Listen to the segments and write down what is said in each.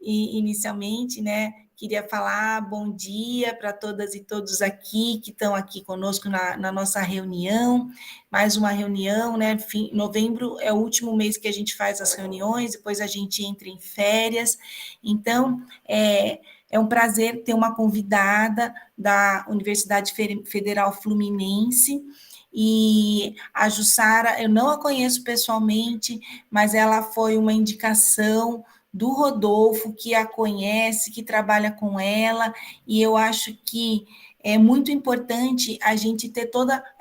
E, inicialmente, né, queria falar bom dia para todas e todos aqui que estão aqui conosco na nossa reunião, mais uma reunião, né, novembro é o último mês que a gente faz as reuniões, depois a gente entra em férias, então, é um prazer ter uma convidada da Universidade Federal Fluminense, e a Jussara, eu não a conheço pessoalmente, mas ela foi uma indicação do Rodolfo, que a conhece, que trabalha com ela, e eu acho que é muito importante a gente ter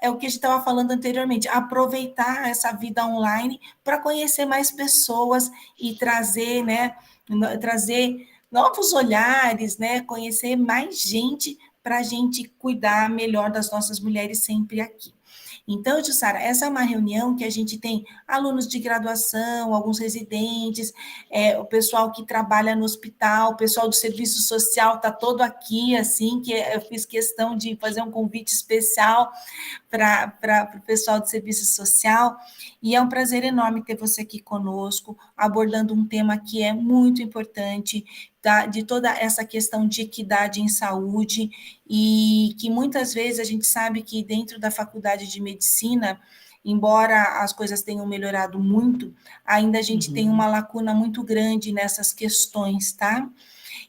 é o que a gente estava falando anteriormente, aproveitar essa vida online para conhecer mais pessoas e trazer, né, trazer novos olhares, né, conhecer mais gente para a gente cuidar melhor das nossas mulheres sempre aqui. Então, Jussara, essa é uma reunião que a gente tem alunos de graduação, alguns residentes, o pessoal que trabalha no hospital, o pessoal do serviço social está todo aqui, assim, que eu fiz questão de fazer um convite especial para o pessoal do serviço social, e é um prazer enorme ter você aqui conosco, abordando um tema que é muito importante, de toda essa questão de equidade em saúde, e que muitas vezes a gente sabe que dentro da faculdade de medicina, embora as coisas tenham melhorado muito, ainda a gente tem uma lacuna muito grande nessas questões, tá?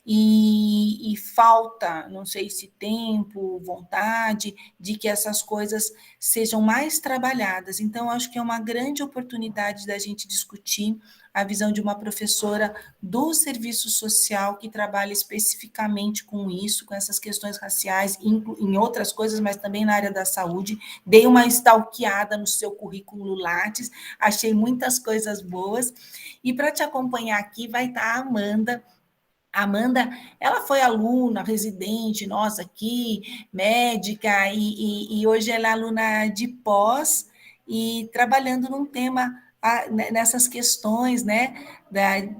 E falta, não sei se tempo, vontade, de que essas coisas sejam mais trabalhadas. Então, acho que é uma grande oportunidade da gente discutir a visão de uma professora do serviço social que trabalha especificamente com isso, com essas questões raciais, em outras coisas, mas também na área da saúde. Dei uma stalkeada no seu currículo Lattes, achei muitas coisas boas. E para te acompanhar aqui vai estar a Amanda. A Amanda, ela foi aluna, residente nossa aqui, médica, e hoje ela é aluna de pós e trabalhando num tema, nessas questões, né,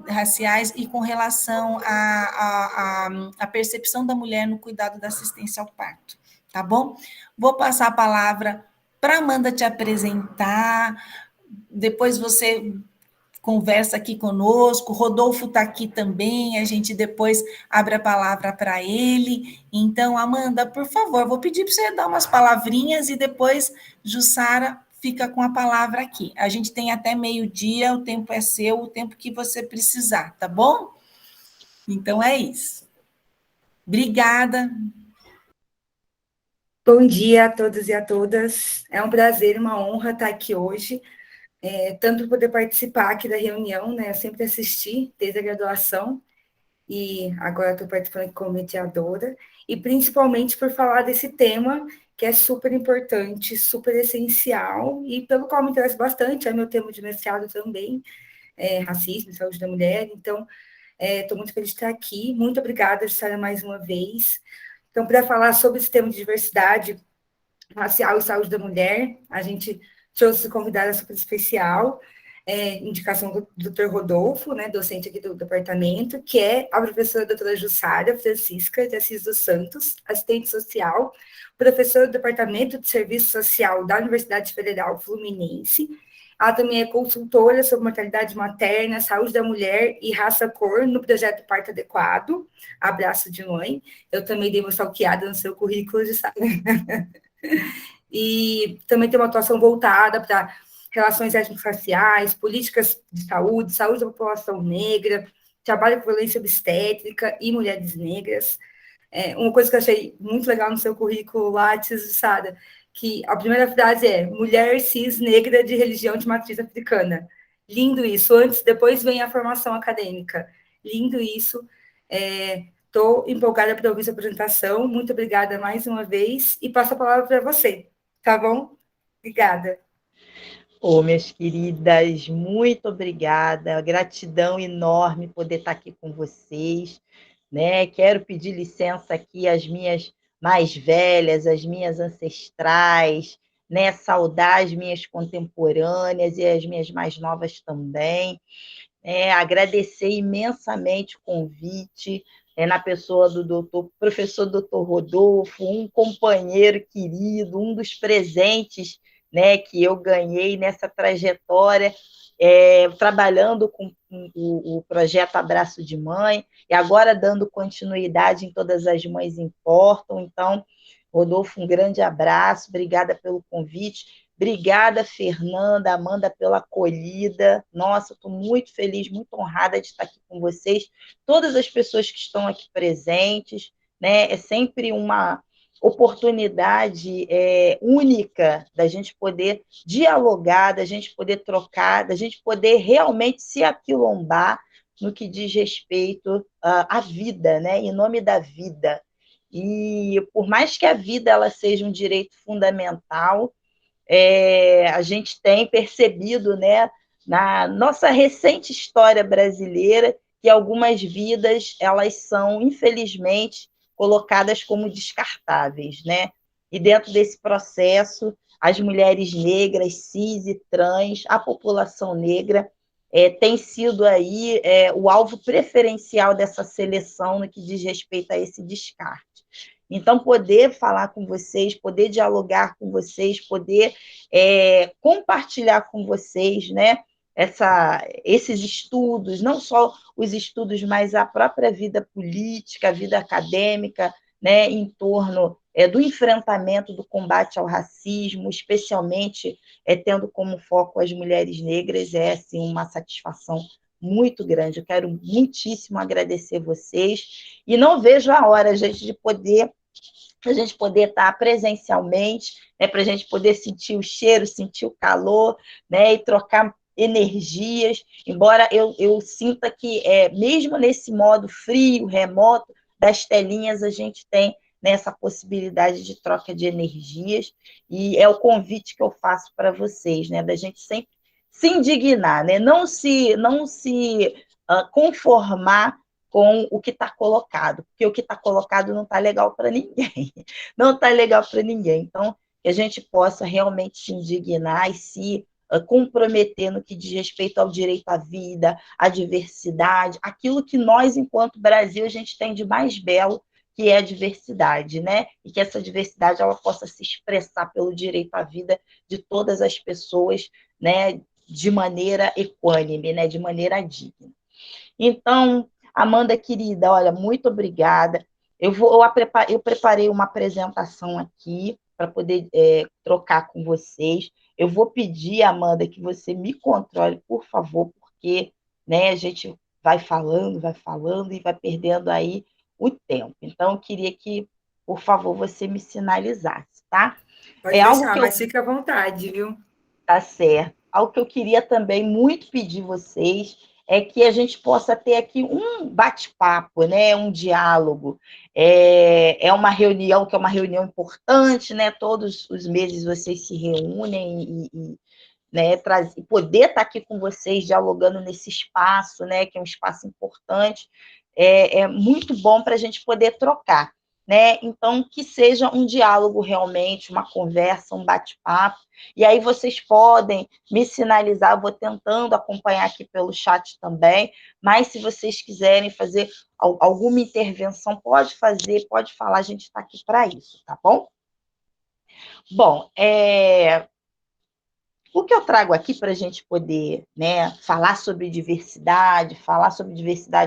raciais e com relação à percepção da mulher no cuidado da assistência ao parto, tá bom? Vou passar a palavra para a Amanda te apresentar, depois você conversa aqui conosco, Rodolfo está aqui também, a gente depois abre a palavra para ele. Então, Amanda, por favor, vou pedir para você dar umas palavrinhas e depois Jussara fica com a palavra aqui. A gente tem até meio-dia, o tempo é seu, o tempo que você precisar, tá bom? Então é isso. Obrigada. Bom dia a todos e a todas. É um prazer, uma honra estar aqui hoje, tanto poder participar aqui da reunião, né? Eu sempre assisti desde a graduação e agora estou participando aqui como mediadora, e principalmente por falar desse tema que é super importante, super essencial, e pelo qual me interessa bastante, é meu tema de mestrado também, racismo e saúde da mulher, então estou muito feliz de estar aqui. Muito obrigada, Sara, mais uma vez. Então, para falar sobre esse tema de diversidade racial e saúde da mulher, a gente trouxe convidada super especial, indicação do Dr. Rodolfo, né, docente aqui do departamento, que é a professora doutora Jussara Francisca de Assis dos Santos, assistente social, professora do Departamento de Serviço Social da Universidade Federal Fluminense. Ela também é consultora sobre mortalidade materna, saúde da mulher e raça-cor no projeto Parto Adequado, Abraço de Mãe. Eu também dei uma stalkeada no seu currículo, Jussara. E também tem uma atuação voltada para relações étnico-raciais, políticas de saúde, saúde da população negra, trabalho com violência obstétrica e mulheres negras. Uma coisa que eu achei muito legal no seu currículo Lattes, Sara, que a primeira frase é mulher cis negra de religião de matriz africana. Lindo isso. Antes, depois vem a formação acadêmica. Lindo isso. Estou empolgada para ouvir sua apresentação. Muito obrigada mais uma vez e passo a palavra para você. Tá bom? Obrigada. Minhas queridas, muito obrigada. Gratidão enorme poder estar aqui com vocês, né? Quero pedir licença aqui às minhas mais velhas, às minhas ancestrais, né? Saudar as minhas contemporâneas e as minhas mais novas também. Agradecer imensamente o convite, na pessoa do professor doutor Rodolfo, um companheiro querido, um dos presentes né, que eu ganhei nessa trajetória, trabalhando com o projeto Abraço de Mãe, e agora dando continuidade em Todas as Mães Importam. Então, Rodolfo, um grande abraço, obrigada pelo convite, obrigada, Fernanda, Amanda, pela acolhida. Nossa, estou muito feliz, muito honrada de estar aqui com vocês, todas as pessoas que estão aqui presentes, né? É sempre uma oportunidade única da gente poder dialogar, da gente poder trocar, da gente poder realmente se aquilombar no que diz respeito à vida, né? Em nome da vida. E por mais que a vida ela seja um direito fundamental, a gente tem percebido, né, na nossa recente história brasileira, que algumas vidas elas são, infelizmente, colocadas como descartáveis, né? E dentro desse processo, as mulheres negras, cis e trans, a população negra tem sido aí o alvo preferencial dessa seleção no que diz respeito a esse descarte. Então, poder falar com vocês, poder dialogar com vocês, poder compartilhar com vocês, né, esses estudos, não só os estudos, mas a própria vida política, a vida acadêmica, né, em torno do enfrentamento, do combate ao racismo, especialmente tendo como foco as mulheres negras, assim, uma satisfação muito grande. Eu quero muitíssimo agradecer vocês e não vejo a hora, gente, de poder para a gente poder estar presencialmente, né, para a gente poder sentir o cheiro, sentir o calor, né, e trocar energias, embora eu sinta que, mesmo nesse modo frio, remoto, das telinhas, a gente tem nessa possibilidade de troca de energias, e é o convite que eu faço para vocês, né, da gente sempre se indignar, né, não se conformar com o que está colocado, porque o que está colocado não está legal para ninguém, não está legal para ninguém. Então, que a gente possa realmente se indignar e se comprometer no que diz respeito ao direito à vida, à diversidade, aquilo que nós, enquanto Brasil, a gente tem de mais belo, que é a diversidade, né? E que essa diversidade ela possa se expressar pelo direito à vida de todas as pessoas, né? De maneira equânime, né? De maneira digna. Então, Amanda, querida, olha, muito obrigada. Eu preparei uma apresentação aqui para poder trocar com vocês. Eu vou pedir, Amanda, que você me controle, por favor, porque, né, a gente vai falando e vai perdendo aí o tempo. Então, eu queria que, por favor, você me sinalizasse, tá? Pode É algo deixar, que eu mas fica à vontade, viu? Tá certo. Algo que eu queria também muito pedir vocês é que a gente possa ter aqui um bate-papo, né? Um diálogo. É uma reunião que é uma reunião importante, né? Todos os meses vocês se reúnem né, poder estar aqui com vocês dialogando nesse espaço, né? Que é um espaço importante, é muito bom para a gente poder trocar. Né? Então, que seja um diálogo realmente, uma conversa, um bate-papo, e aí vocês podem me sinalizar, eu vou tentando acompanhar aqui pelo chat também, mas se vocês quiserem fazer alguma intervenção, pode fazer, pode falar, a gente está aqui para isso, tá bom? Bom, o que eu trago aqui para a gente poder, né, falar sobre diversidade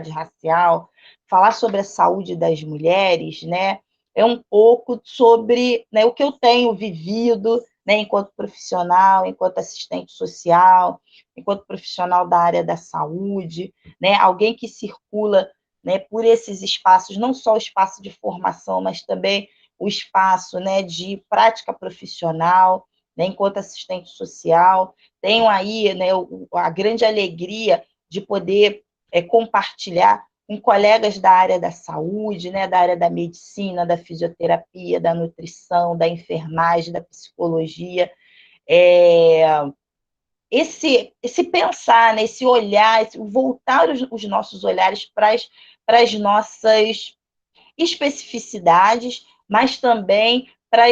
racial, falar sobre a saúde das mulheres, né, é um pouco sobre, né, o que eu tenho vivido, né, enquanto profissional, enquanto assistente social, enquanto profissional da área da saúde, né, alguém que circula, né, por esses espaços, não só o espaço de formação, mas também o espaço, né, de prática profissional, né, enquanto assistente social. Tenho aí, né, a grande alegria de poder compartilhar com colegas da área da saúde, né, da área da medicina, da fisioterapia, da nutrição, da enfermagem, da psicologia, esse pensar, né, esse olhar, voltar os nossos olhares para as nossas especificidades, mas também para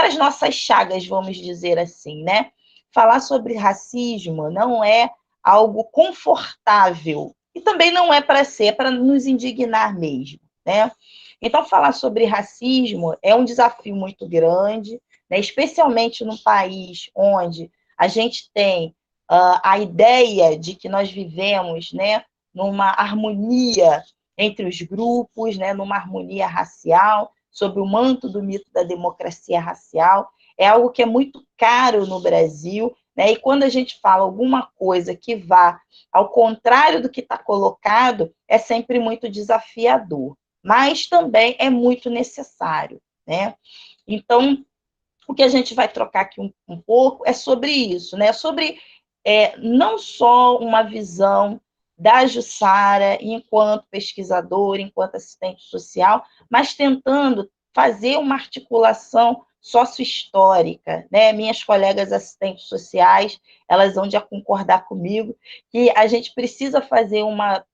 as nossas chagas, vamos dizer assim, né? Falar sobre racismo não é algo confortável e também não é para ser, é para nos indignar mesmo, né? Então, falar sobre racismo é um desafio muito grande, né? Especialmente num país onde a gente tem a ideia de que nós vivemos, né, numa harmonia entre os grupos, né, numa harmonia racial, sob o manto do mito da democracia racial, é algo que é muito caro no Brasil, né? E quando a gente fala alguma coisa que vá ao contrário do que está colocado, é sempre muito desafiador, mas também é muito necessário, né? Então, o que a gente vai trocar aqui um pouco é sobre isso, né? Sobre não só uma visão da Jussara enquanto pesquisadora, enquanto assistente social, mas tentando fazer uma articulação sociohistórica, né? Minhas colegas assistentes sociais, elas vão já concordar comigo que a gente precisa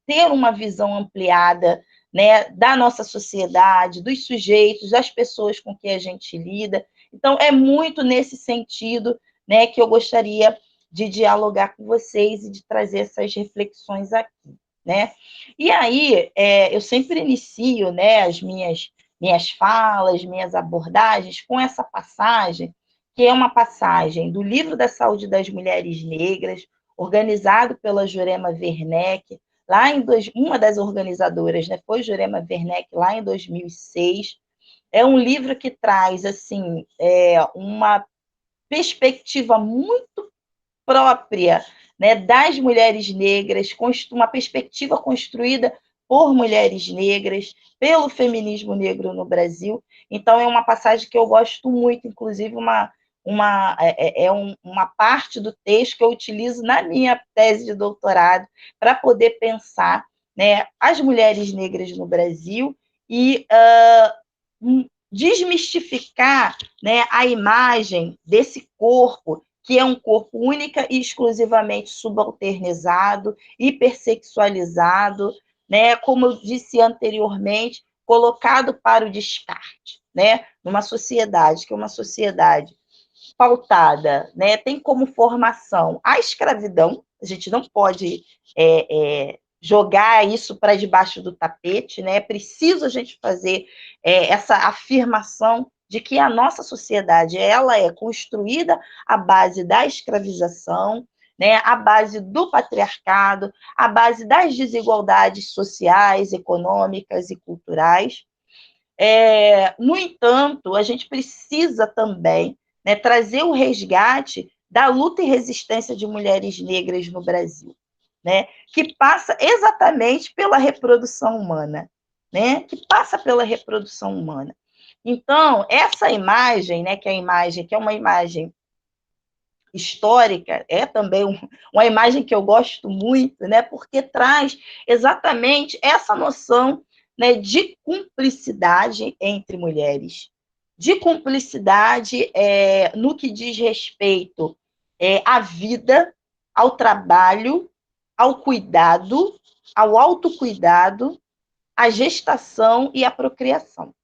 ter uma visão ampliada, né, da nossa sociedade, dos sujeitos, das pessoas com que a gente lida. Então, é muito nesse sentido, né, que eu gostaria de dialogar com vocês e de trazer essas reflexões aqui, né? E aí, eu sempre inicio, né, as minhas falas, minhas abordagens com essa passagem, que é uma passagem do Livro da Saúde das Mulheres Negras, organizado pela Jurema Werneck, uma das organizadoras, né, foi Jurema Werneck, lá em 2006. É um livro que traz assim uma perspectiva muito própria, né, das mulheres negras, uma perspectiva construída por mulheres negras, pelo feminismo negro no Brasil. Então, é uma passagem que eu gosto muito, inclusive uma parte do texto que eu utilizo na minha tese de doutorado para poder pensar, né, as mulheres negras no Brasil e desmistificar, né, a imagem desse corpo, que é um corpo única e exclusivamente subalternizado, hipersexualizado, né, como eu disse anteriormente, colocado para o descarte, né, numa sociedade que é uma sociedade pautada, né, tem como formação a escravidão. A gente não pode jogar isso para debaixo do tapete, né? É preciso a gente fazer essa afirmação de que a nossa sociedade ela é construída à base da escravização, né? À base do patriarcado, à base das desigualdades sociais, econômicas e culturais. No entanto, a gente precisa também, né, trazer o resgate da luta e resistência de mulheres negras no Brasil, né, que passa exatamente pela reprodução humana, né, que passa pela reprodução humana. Então, essa imagem, né, que é uma imagem histórica, é também uma imagem que eu gosto muito, né, porque traz exatamente essa noção, né, de cumplicidade entre mulheres, de cumplicidade no que diz respeito à vida, ao trabalho, ao cuidado, ao autocuidado, à gestação e à procriação,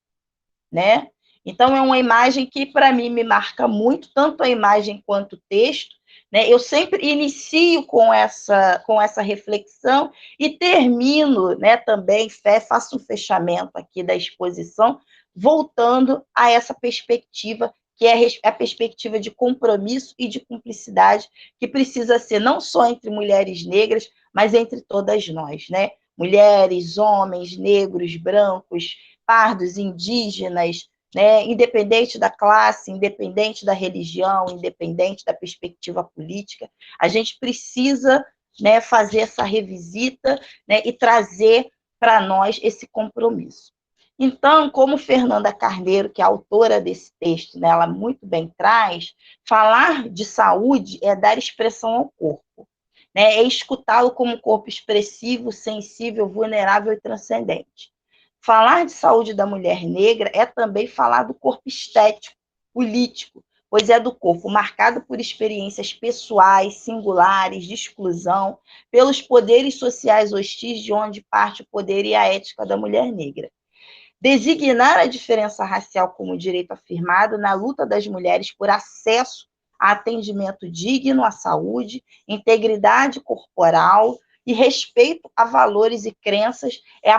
né? Então, é uma imagem que, para mim, me marca muito, tanto a imagem quanto o texto, né? Eu sempre inicio com essa reflexão e termino, né, também, faço um fechamento aqui da exposição, voltando a essa perspectiva, que é a perspectiva de compromisso e de cumplicidade, que precisa ser não só entre mulheres negras, mas entre todas nós, né? Mulheres, homens, negros, brancos, pardos, indígenas, né, independente da classe, independente da religião, independente da perspectiva política, a gente precisa, né, fazer essa revisita, né, e trazer para nós esse compromisso. Então, como Fernanda Carneiro, que é a autora desse texto, né, ela muito bem traz, falar de saúde é dar expressão ao corpo, né, é escutá-lo como um corpo expressivo, sensível, vulnerável e transcendente. Falar de saúde da mulher negra é também falar do corpo estético, político, pois é do corpo marcado por experiências pessoais, singulares, de exclusão, pelos poderes sociais hostis de onde parte o poder e a ética da mulher negra. Designar a diferença racial como direito afirmado na luta das mulheres por acesso a atendimento digno à saúde, integridade corporal e respeito a valores e crenças é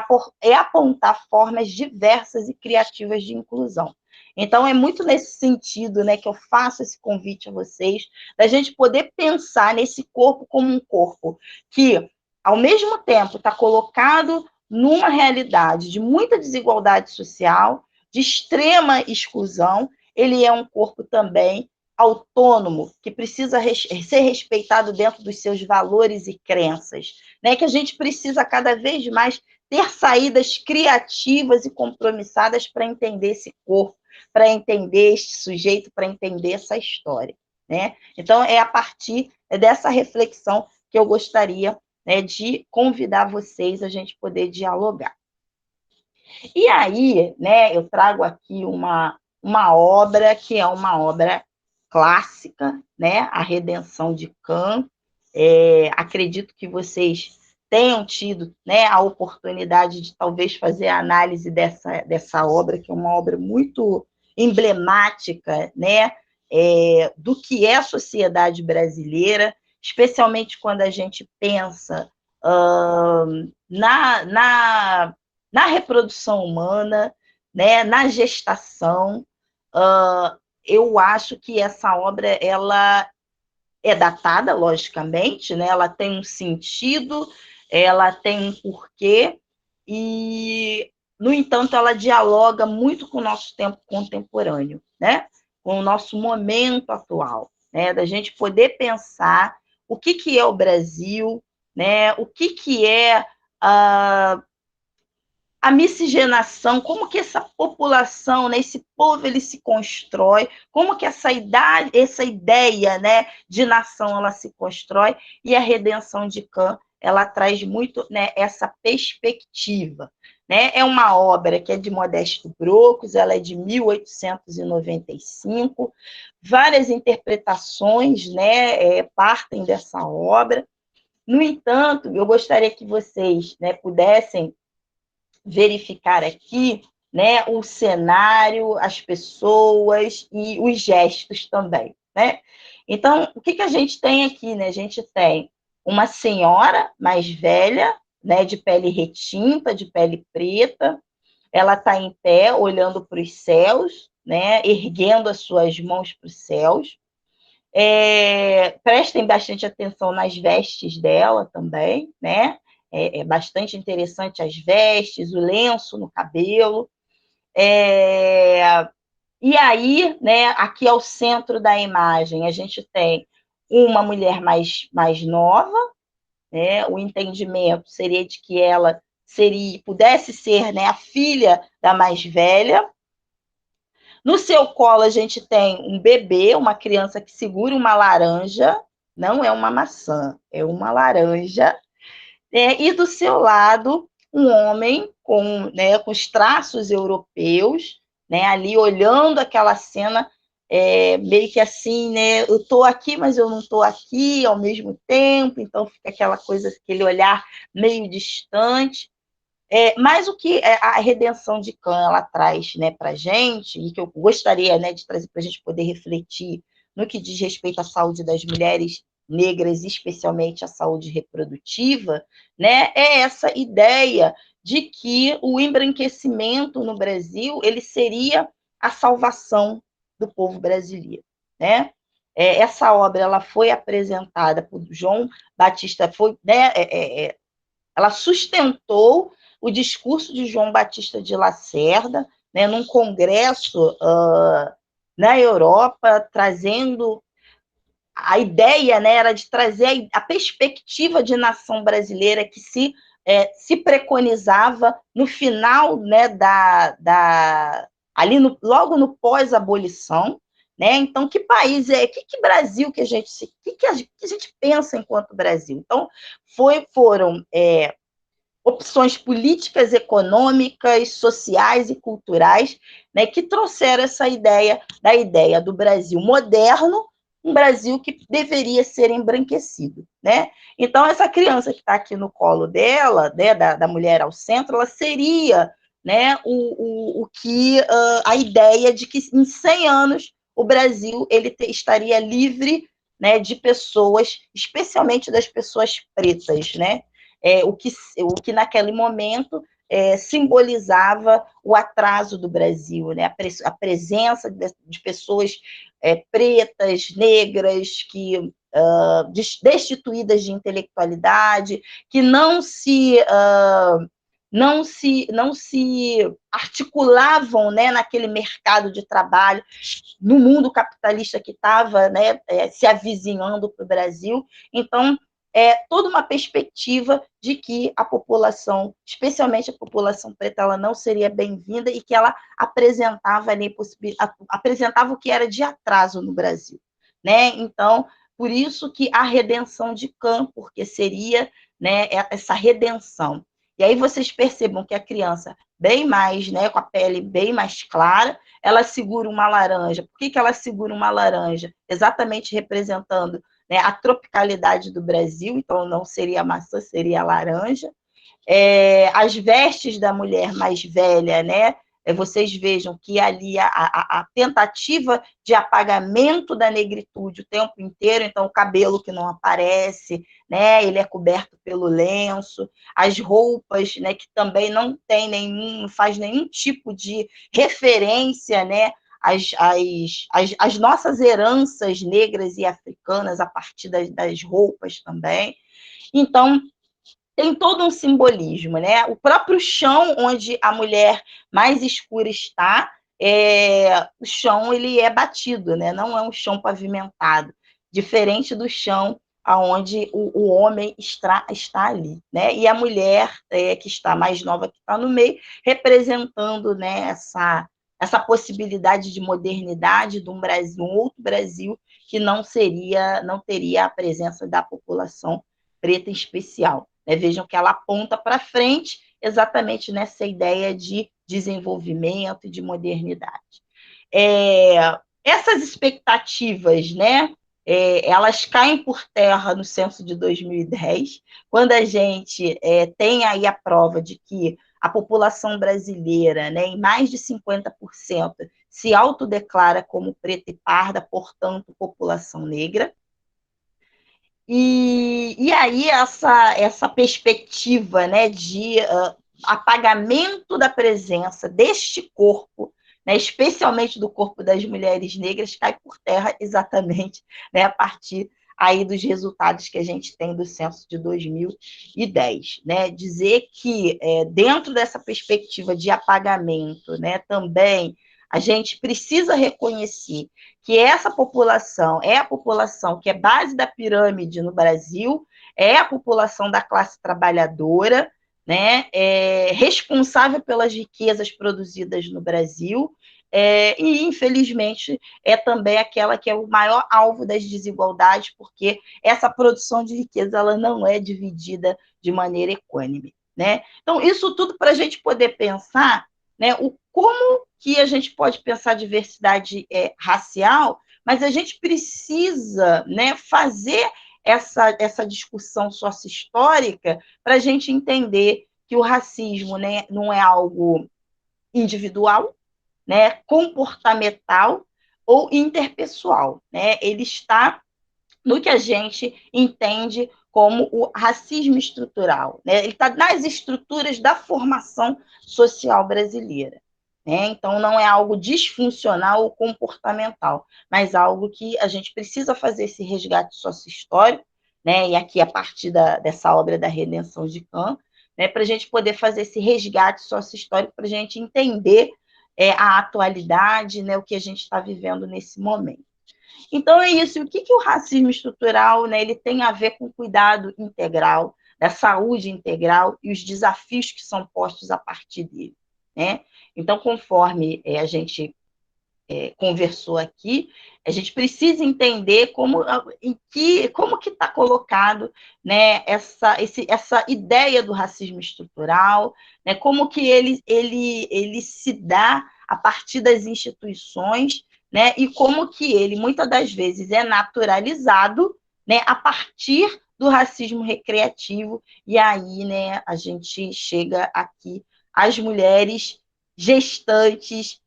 apontar formas diversas e criativas de inclusão. Então, é muito nesse sentido, né, que eu faço esse convite a vocês, da gente poder pensar nesse corpo como um corpo que, ao mesmo tempo, está colocado numa realidade de muita desigualdade social, de extrema exclusão. Ele é um corpo também autônomo, que precisa ser respeitado dentro dos seus valores e crenças, né? Que a gente precisa cada vez mais ter saídas criativas e compromissadas para entender esse corpo, para entender este sujeito, para entender essa história, né? Então, é a partir dessa reflexão que eu gostaria, né, de convidar vocês a gente poder dialogar. E aí, né, eu trago aqui uma obra que é uma obra clássica, né, A Redenção de Kant. Acredito que vocês tenham tido, né, a oportunidade de talvez fazer a análise dessa obra, que é uma obra muito emblemática, né, do que é a sociedade brasileira, especialmente quando a gente pensa na reprodução humana, né, na gestação. Eu acho que essa obra ela é datada, logicamente, né? Ela tem um sentido, ela tem um porquê, e, no entanto, ela dialoga muito com o nosso tempo contemporâneo, né? Com o nosso momento atual, né? Da gente poder pensar o que é o Brasil, né? O que é a miscigenação, como que essa população, né, esse povo, ele se constrói, como que essa ideia, né, de nação, ela se constrói, e a Redenção de Kant, ela traz muito, né, essa perspectiva, né? É uma obra que é de Modesto Brocos, ela é de 1895, várias interpretações, né, partem dessa obra. No entanto, eu gostaria que vocês, né, pudessem verificar aqui, né, o cenário, as pessoas e os gestos também, né? Então, o que a gente tem aqui, né? A gente tem uma senhora mais velha, né, de pele retinta, de pele preta, ela está em pé, olhando para os céus, né, erguendo as suas mãos para os céus. Prestem bastante atenção nas vestes dela também, né? É bastante interessante as vestes, o lenço no cabelo. E aí, né, aqui ao centro da imagem, a gente tem uma mulher mais nova, né? O entendimento seria de que ela pudesse ser, né, a filha da mais velha. No seu colo, a gente tem um bebê, uma criança que segura uma laranja, não é uma maçã, é uma laranja. E do seu lado, um homem com os traços europeus, né, ali olhando aquela cena, meio que assim, né, eu estou aqui, mas eu não estou aqui ao mesmo tempo, então fica aquela coisa, aquele olhar meio distante. Mas o que a Redenção de Kant ela traz, né, para a gente, e que eu gostaria, né, de trazer para a gente poder refletir no que diz respeito à saúde das mulheres negras, especialmente a saúde reprodutiva, né, é essa ideia de que o embranquecimento no Brasil ele seria a salvação do povo brasileiro, né? Essa obra ela foi apresentada por João Batista, né, ela sustentou o discurso de João Batista de Lacerda, né, num congresso na Europa, trazendo a ideia, né, era de trazer a perspectiva de nação brasileira que se preconizava no final, né, ali logo no pós-abolição, né? Então, que país que Brasil que a gente pensa enquanto Brasil? Então, foram opções políticas, econômicas, sociais e culturais, né, que trouxeram essa ideia do Brasil moderno, um Brasil que deveria ser embranquecido, né? Então, essa criança que está aqui no colo dela, né, da mulher ao centro, ela seria, né, a ideia de que em 100 anos o Brasil ele estaria livre, né, de pessoas, especialmente das pessoas pretas, né? O que naquele momento simbolizava o atraso do Brasil, né? A presença de pessoas pretas, negras, que destituídas de intelectualidade, que não se articulavam, né, naquele mercado de trabalho, no mundo capitalista que estava, né, se avizinhando para o Brasil. Então, toda uma perspectiva de que a população, especialmente a população preta, ela não seria bem-vinda e que ela apresentava o que era de atraso no Brasil, né? Então, por isso que a redenção de Cã, porque seria, né, essa redenção. E aí vocês percebam que a criança, bem mais, né, com a pele bem mais clara, ela segura uma laranja. Por que ela segura uma laranja? Exatamente representando, né, a tropicalidade do Brasil, então não seria a maçã, seria a laranja. As vestes da mulher mais velha, né? Vocês vejam que ali a tentativa de apagamento da negritude o tempo inteiro, então o cabelo que não aparece, né? Ele é coberto pelo lenço, as roupas, né? Que também não faz nenhum tipo de referência, né? As nossas heranças negras e africanas a partir das roupas também. Então, tem todo um simbolismo, né? O próprio chão onde a mulher mais escura está, o chão ele é batido, né? Não é um chão pavimentado, diferente do chão aonde o homem está ali, né? E a mulher que está mais nova, que está no meio, representando, né, essa possibilidade de modernidade de um Brasil, um outro Brasil que não teria a presença da população preta em especial. Vejam que ela aponta para frente exatamente nessa ideia de desenvolvimento e de modernidade. Essas expectativas, né, elas caem por terra no censo de 2010, quando a gente tem aí a prova de que a população brasileira, né, em mais de 50%, se autodeclara como preta e parda, portanto, população negra. E aí essa perspectiva, né, de apagamento da presença deste corpo, né, especialmente do corpo das mulheres negras, cai por terra exatamente, né, a partir aí dos resultados que a gente tem do censo de 2010. Né? Dizer que dentro dessa perspectiva de apagamento, né, também a gente precisa reconhecer que essa população é a população que é base da pirâmide no Brasil, é a população da classe trabalhadora, né, responsável pelas riquezas produzidas no Brasil, e, infelizmente, é também aquela que é o maior alvo das desigualdades, porque essa produção de riqueza ela não é dividida de maneira equânime. Né? Então, isso tudo para a gente poder pensar, né, como que a gente pode pensar diversidade racial, mas a gente precisa, né, fazer essa discussão sócio-histórica para a gente entender que o racismo, né, não é algo individual, né, comportamental ou interpessoal. Né? Ele está no que a gente entende como o racismo estrutural. Né? Ele está nas estruturas da formação social brasileira. Né? Então, não é algo disfuncional ou comportamental, mas algo que a gente precisa fazer esse resgate sócio-histórico, né? E aqui a partir dessa obra da Redenção de Cã, né? Para a gente poder fazer esse resgate sócio-histórico, para a gente entender a atualidade, né? O que a gente está vivendo nesse momento. Então, é isso. O que o racismo estrutural, né, ele tem a ver com o cuidado integral, da saúde integral e os desafios que são postos a partir dele. Né? Então, conforme a gente conversou aqui, a gente precisa entender como que está colocado, né, essa ideia do racismo estrutural, né, como que ele se dá a partir das instituições, né, e como que ele, muitas das vezes, é naturalizado, né, a partir do racismo recreativo, e aí, né, a gente chega aqui às mulheres gestantes,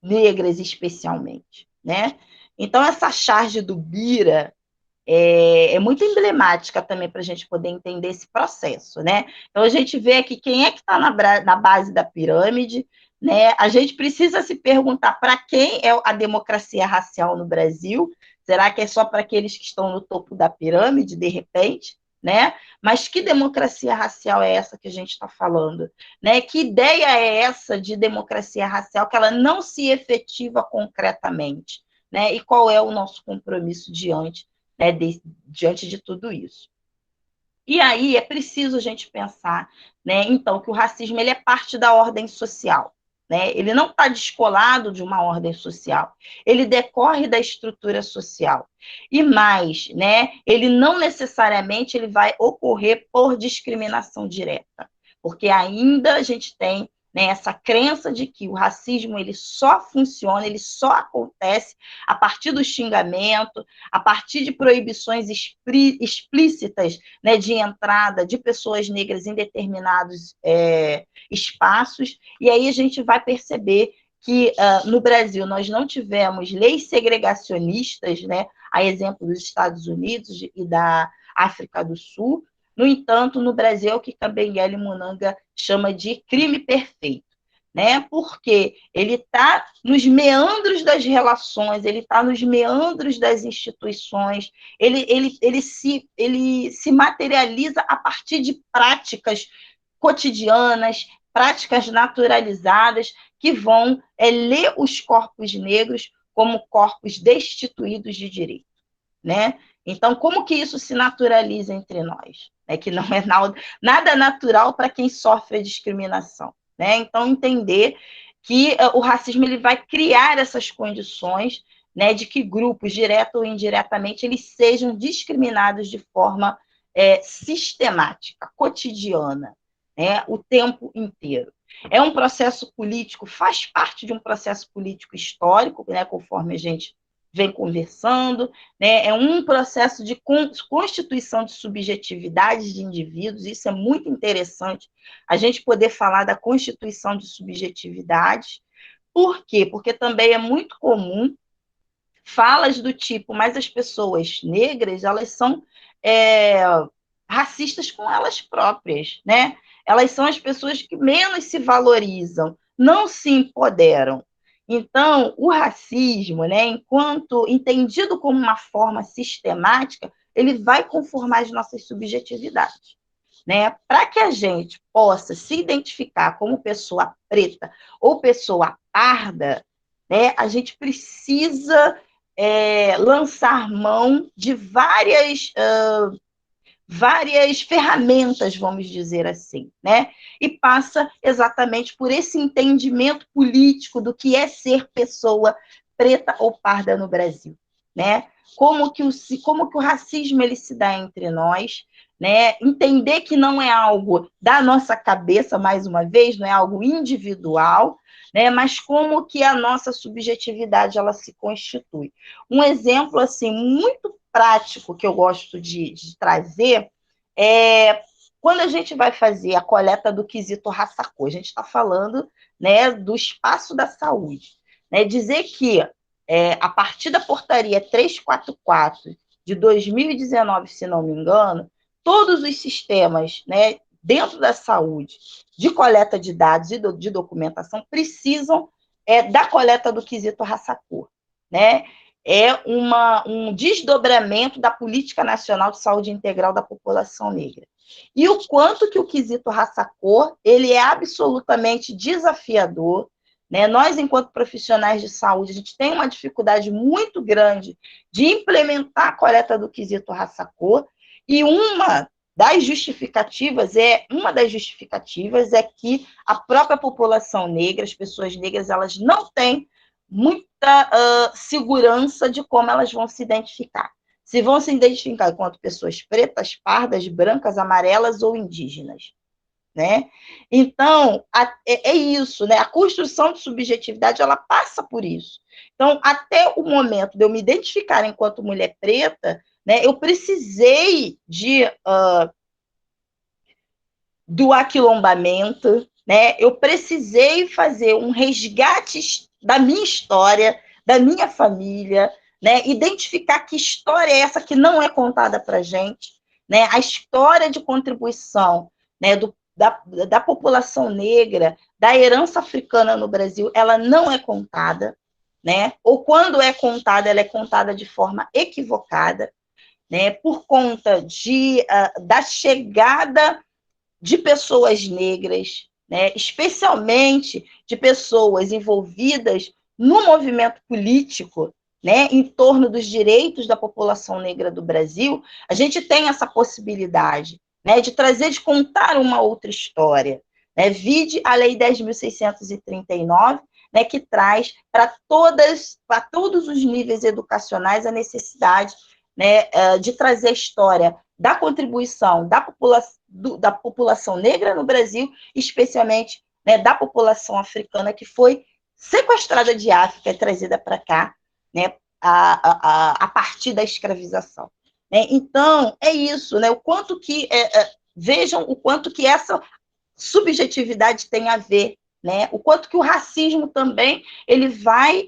negras especialmente. Né? Então, essa charge do Bira, é muito emblemática também para a gente poder entender esse processo, né? Então, a gente vê aqui quem é que está na base da pirâmide, né? A gente precisa se perguntar para quem é a democracia racial no Brasil. Será que é só para aqueles que estão no topo da pirâmide, de repente? Né? Mas que democracia racial é essa que a gente está falando? Né? Que ideia é essa de democracia racial que ela não se efetiva concretamente? Né? E qual é o nosso compromisso diante de tudo isso? E aí é preciso a gente pensar, né, então, que o racismo ele é parte da ordem social. Né? Ele não está descolado de uma ordem social, ele decorre da estrutura social. E mais, né, ele não necessariamente ele vai ocorrer por discriminação direta, porque ainda a gente tem, né, essa crença de que o racismo ele só funciona, ele só acontece a partir do xingamento, a partir de proibições explícitas, né, de entrada de pessoas negras em determinados espaços, e aí a gente vai perceber que no Brasil nós não tivemos leis segregacionistas, né, a exemplo dos Estados Unidos e da África do Sul. No entanto, no Brasil, é o que Kabengele Munanga chama de crime perfeito, né? Porque ele está nos meandros das relações, ele está nos meandros das instituições, ele se materializa a partir de práticas cotidianas, práticas naturalizadas, que vão ler os corpos negros como corpos destituídos de direito, né? Então, como que isso se naturaliza entre nós? Que não é nada natural para quem sofre a discriminação, né? Então, entender que o racismo ele vai criar essas condições, né, de que grupos, direto ou indiretamente, eles sejam discriminados de forma sistemática, cotidiana, né, o tempo inteiro. É um processo político, faz parte de um processo político histórico, né, conforme a gente vem conversando, né, é um processo de constituição de subjetividades de indivíduos, isso é muito interessante, a gente poder falar da constituição de subjetividades. Por quê? Porque também é muito comum falas do tipo, mas as pessoas negras, elas são racistas com elas próprias, né? Elas são as pessoas que menos se valorizam, não se empoderam. Então, o racismo, né, enquanto entendido como uma forma sistemática, ele vai conformar as nossas subjetividades, né? Para que a gente possa se identificar como pessoa preta ou pessoa parda, né, a gente precisa lançar mão de várias ferramentas, vamos dizer assim, né? E passa exatamente por esse entendimento político do que é ser pessoa preta ou parda no Brasil, né? Como que o racismo ele se dá entre nós, né? Entender que não é algo da nossa cabeça, mais uma vez, não é algo individual, né? Mas como que a nossa subjetividade ela se constitui. Um exemplo assim muito prático que eu gosto de trazer é quando a gente vai fazer a coleta do quesito raça cor, a gente está falando, né, do espaço da saúde, né? Dizer que a partir da portaria 344 de 2019, se não me engano, todos os sistemas, né, dentro da saúde, de coleta de dados e de documentação, precisam da coleta do quesito raça cor, né? É um desdobramento da Política Nacional de Saúde Integral da População Negra. E o quanto que o quesito raça-cor, ele é absolutamente desafiador, né? Nós, enquanto profissionais de saúde, a gente tem uma dificuldade muito grande de implementar a coleta do quesito raça-cor, e uma das justificativas é que a própria população negra, as pessoas negras, elas não têm muita segurança de como elas vão se identificar. Se vão se identificar enquanto pessoas pretas, pardas, brancas, amarelas ou indígenas, né? Então, é isso, né? A construção de subjetividade, ela passa por isso. Então, até o momento de eu me identificar enquanto mulher preta, né, eu precisei do aquilombamento, né? Eu precisei fazer um resgate da minha história, da minha família, né, identificar que história é essa que não é contada para a gente, né, a história de contribuição, né, da população negra, da herança africana no Brasil, ela não é contada, né, ou quando é contada, ela é contada de forma equivocada, né, por conta da chegada de pessoas negras, né, especialmente de pessoas envolvidas no movimento político, né, em torno dos direitos da população negra do Brasil, a gente tem essa possibilidade, né, de trazer, de contar uma outra história. Né, vide a Lei 10.639, né, que traz para todos os níveis educacionais a necessidade, né, de trazer a história da contribuição da população negra no Brasil, especialmente, né, da população africana que foi sequestrada de África e trazida para cá, né, a partir da escravização. Né? Então, é isso, né? O quanto que vejam o quanto que essa subjetividade tem a ver, né? O quanto que o racismo também ele vai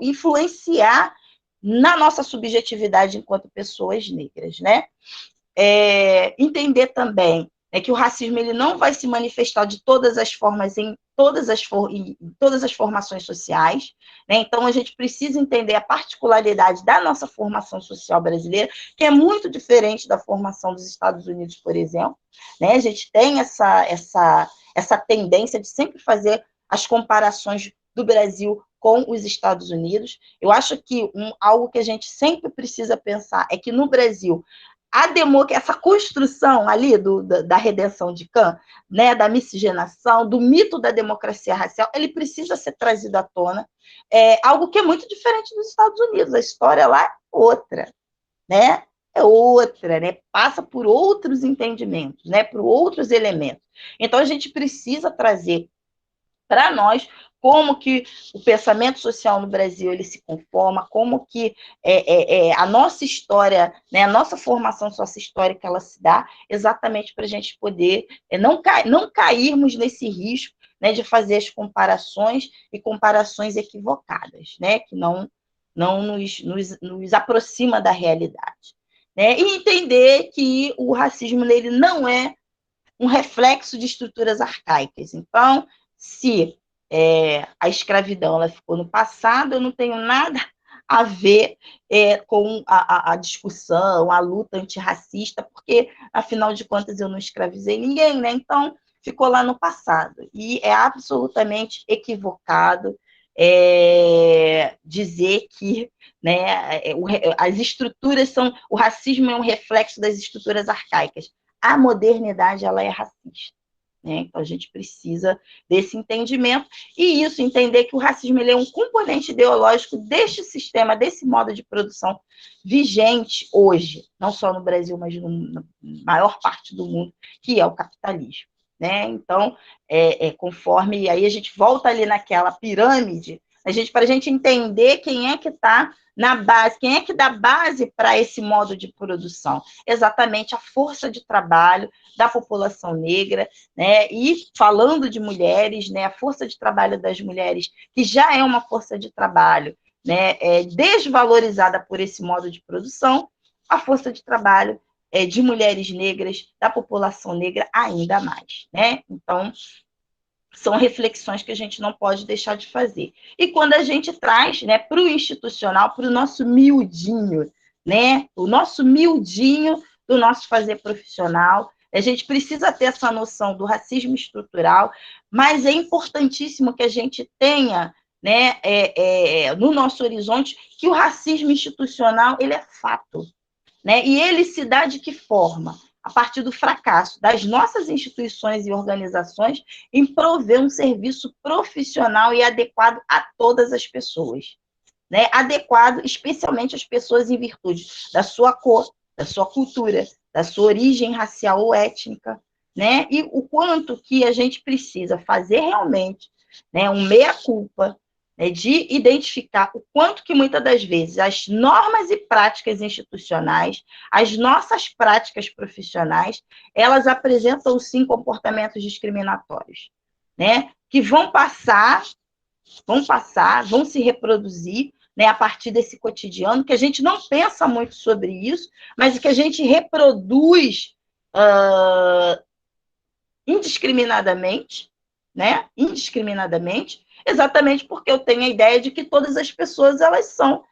influenciar na nossa subjetividade enquanto pessoas negras, né? Entender também que o racismo ele não vai se manifestar de todas as formas em todas as formações sociais, né? Então a gente precisa entender a particularidade da nossa formação social brasileira, que é muito diferente da formação dos Estados Unidos, por exemplo, né? A gente tem essa tendência de sempre fazer as comparações do Brasil com os Estados Unidos. Eu acho que algo que a gente sempre precisa pensar é que no Brasil essa construção ali da redenção de Kant, né, da miscigenação, do mito da democracia racial, ele precisa ser trazido à tona, algo que é muito diferente dos Estados Unidos. A história lá é outra, né? Né? Passa por outros entendimentos, né? Por outros elementos. Então, a gente precisa trazer para nós como que o pensamento social no Brasil ele se conforma, como que a nossa história, né, a nossa formação sociohistórica ela se dá exatamente para a gente poder não cairmos nesse risco, né, de fazer as comparações e comparações equivocadas, né, que não nos aproxima da realidade. Né, e entender que o racismo nele não é um reflexo de estruturas arcaicas. Então, se a escravidão ela ficou no passado, eu não tenho nada a ver com a discussão, a luta antirracista, porque, afinal de contas, eu não escravizei ninguém, né? Então, ficou lá no passado. E é absolutamente equivocado dizer que, né, as estruturas o racismo é um reflexo das estruturas arcaicas. A modernidade ela é racista. Né? Então, a gente precisa desse entendimento, e isso, entender que o racismo ele é um componente ideológico deste sistema, desse modo de produção vigente hoje, não só no Brasil, mas na maior parte do mundo, que é o capitalismo. Né? Então, conforme, aí a gente volta ali naquela pirâmide, para a gente entender quem é que está na base, quem é que dá base para esse modo de produção? Exatamente a força de trabalho da população negra, né? E falando de mulheres, né? A força de trabalho das mulheres, que já é uma força de trabalho, né? Desvalorizada por esse modo de produção, a força de trabalho de mulheres negras, da população negra, ainda mais, né? Então, são reflexões que a gente não pode deixar de fazer. E quando a gente traz, né, para o institucional, para o nosso miudinho, né, o nosso miudinho do nosso fazer profissional, a gente precisa ter essa noção do racismo estrutural, mas é importantíssimo que a gente tenha, né, no nosso horizonte, que o racismo institucional ele é fato. Né? E ele se dá de que forma? A partir do fracasso das nossas instituições e organizações em prover um serviço profissional e adequado a todas as pessoas. Né? Adequado especialmente às pessoas em virtude da sua cor, da sua cultura, da sua origem racial ou étnica. Né? E o quanto que a gente precisa fazer realmente, né, um meia-culpa, né, de identificar o quanto que muitas das vezes as normas e práticas institucionais, as nossas práticas profissionais, elas apresentam sim comportamentos discriminatórios, né, que vão passar, vão se reproduzir, né, a partir desse cotidiano, que a gente não pensa muito sobre isso, mas que a gente reproduz indiscriminadamente, né? Indiscriminadamente, exatamente porque eu tenho a ideia de que todas as pessoas elas são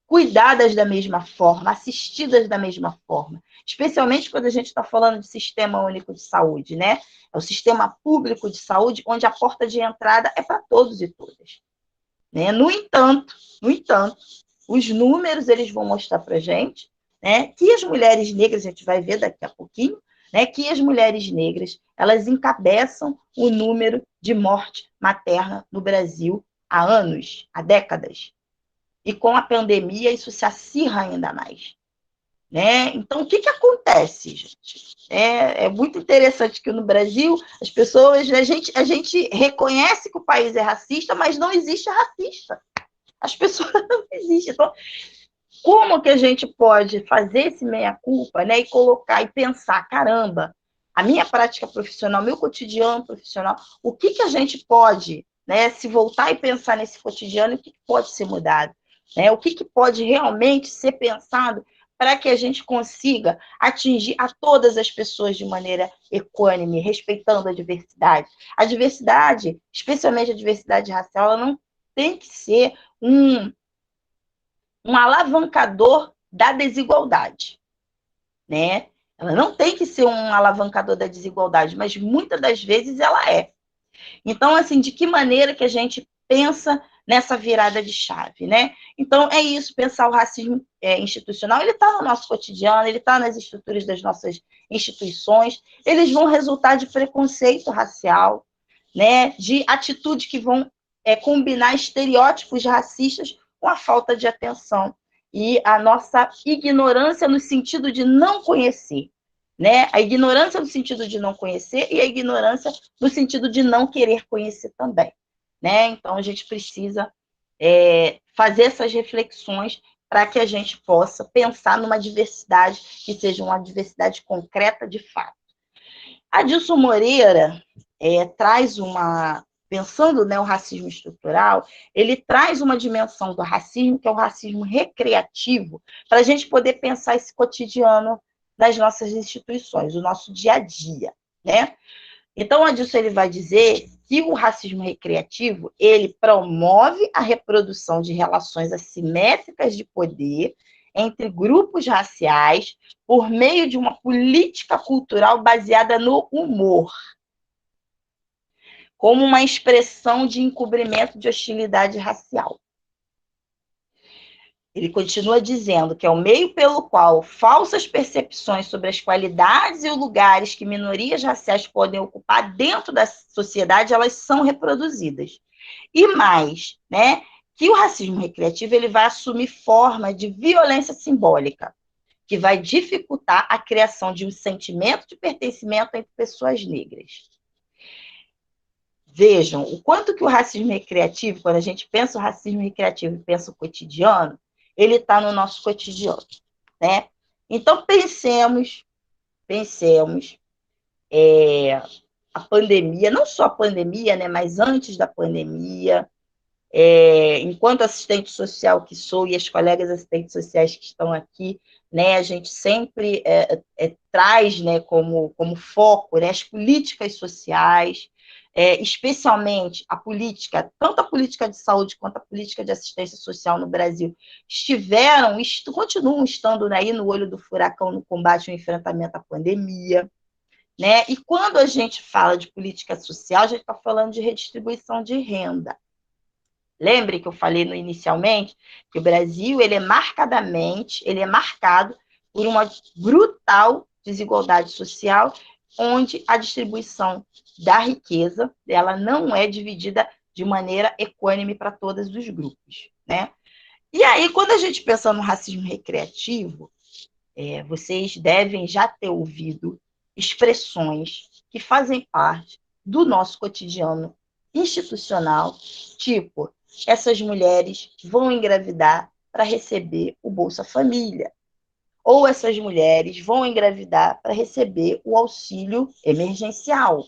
cuidadas da mesma forma, assistidas da mesma forma, especialmente quando a gente está falando de sistema único de saúde, né? É o sistema público de saúde, onde a porta de entrada é para todos e todas, né? No entanto, os números eles vão mostrar para a gente, né, que as mulheres negras, a gente vai ver daqui a pouquinho, né, que as mulheres negras elas encabeçam o número de morte materna no Brasil há anos, há décadas. E com a pandemia isso se acirra ainda mais, né? Então, o que acontece, gente? É muito interessante que no Brasil as pessoas, a gente reconhece que o país é racista, mas não existe racista. As pessoas não existem. Então, como que a gente pode fazer esse meia-culpa, né, e colocar e pensar, caramba, a minha prática profissional, meu cotidiano profissional, o que a gente pode, né, se voltar e pensar nesse cotidiano, o que pode ser mudado, né, o que pode realmente ser pensado para que a gente consiga atingir a todas as pessoas de maneira equânime, respeitando a diversidade. A diversidade, especialmente a diversidade racial, ela não tem que ser um alavancador da desigualdade, né? Ela não tem que ser um alavancador da desigualdade, mas muitas das vezes ela é. Então, assim, de que maneira que a gente pensa nessa virada de chave, né? Então, é isso, pensar o racismo institucional, ele está no nosso cotidiano, ele está nas estruturas das nossas instituições, eles vão resultar de preconceito racial, né? De atitudes que vão combinar estereótipos racistas com a falta de atenção e a nossa ignorância no sentido de não conhecer, né? A ignorância no sentido de não conhecer e a ignorância no sentido de não querer conhecer também, né? Então, a gente precisa fazer essas reflexões para que a gente possa pensar numa diversidade que seja uma diversidade concreta de fato. Adilson Moreira traz pensando, né, o racismo estrutural, ele traz uma dimensão do racismo, que é o racismo recreativo, para a gente poder pensar esse cotidiano das nossas instituições, o nosso dia a dia, né? Então, o Adilson ele vai dizer que o racismo recreativo, ele promove a reprodução de relações assimétricas de poder entre grupos raciais por meio de uma política cultural baseada no humor, como uma expressão de encobrimento de hostilidade racial. Ele continua dizendo que é o meio pelo qual falsas percepções sobre as qualidades e os lugares que minorias raciais podem ocupar dentro da sociedade, elas são reproduzidas. E mais, né, que o racismo recreativo ele vai assumir forma de violência simbólica, que vai dificultar a criação de um sentimento de pertencimento entre pessoas negras. Vejam o quanto que o racismo recreativo, quando a gente pensa o racismo recreativo e pensa o cotidiano, ele está no nosso cotidiano, né? Então, pensemos a pandemia, não só a pandemia, né, mas antes da pandemia, enquanto assistente social que sou e as colegas assistentes sociais que estão aqui, né, a gente sempre traz, né, como foco, né, as políticas sociais, especialmente a política, tanto a política de saúde quanto a política de assistência social no Brasil, continuam estando, né, aí no olho do furacão no combate ao enfrentamento à pandemia, né? E quando a gente fala de política social, a gente está falando de redistribuição de renda. Lembre que eu falei inicialmente que o Brasil ele é marcado por uma brutal desigualdade social, onde a distribuição da riqueza ela não é dividida de maneira equânime para todos os grupos, né? E aí, quando a gente pensa no racismo recreativo, vocês devem já ter ouvido expressões que fazem parte do nosso cotidiano institucional, tipo, essas mulheres vão engravidar para receber o Bolsa Família, ou essas mulheres vão engravidar para receber o auxílio emergencial.